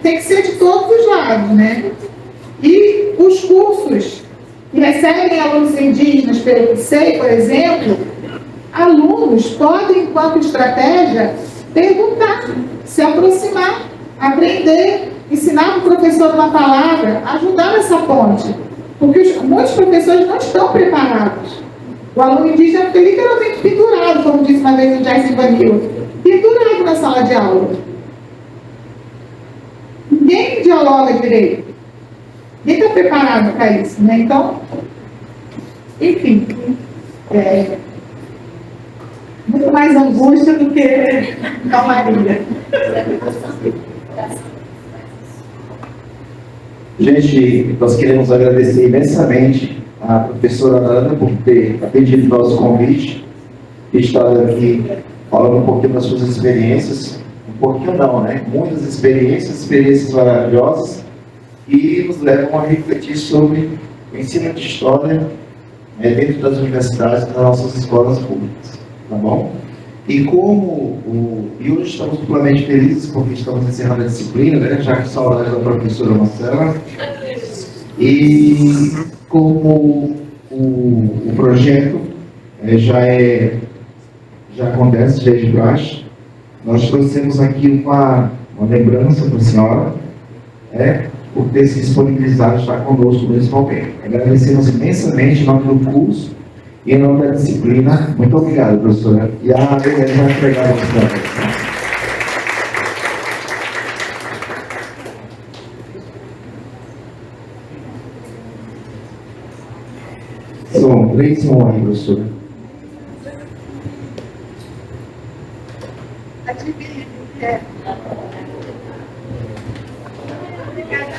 Tem que ser de todos os lados, né? E os cursos que recebem alunos indígenas pelo ICEI, por exemplo, alunos podem, enquanto estratégia, perguntar, se aproximar, aprender, ensinar o professor uma palavra, ajudar nessa ponte. Porque muitos professores não estão preparados. O aluno indígena fica literalmente pendurado, como disse uma vez o Jason Vanilla, pendurado na sala de aula. Ninguém dialoga direito. Ninguém está preparado para isso, né? Então, enfim, muito mais angústia do que calmaria. Gente, nós queremos agradecer imensamente a professora Ana por ter atendido o nosso convite e estado aqui falando um pouquinho das suas experiências. Um pouquinho não, né? Muitas experiências maravilhosas que nos levam a refletir sobre o ensino de história dentro das universidades e das nossas escolas públicas. Tá bom? E e hoje estamos duplamente felizes porque estamos encerrando a disciplina, né? Já que saudade da professora Marcela. E como o projeto já acontece desde praxe, nós trouxemos aqui uma lembrança para a senhora, por ter se disponibilizado a estar conosco nesse momento. Agradecemos imensamente em nome do curso e em nome da disciplina. Muito obrigado, professora. E a Helena vai entregar a você. Som, 3 som aí, professora. Obrigada.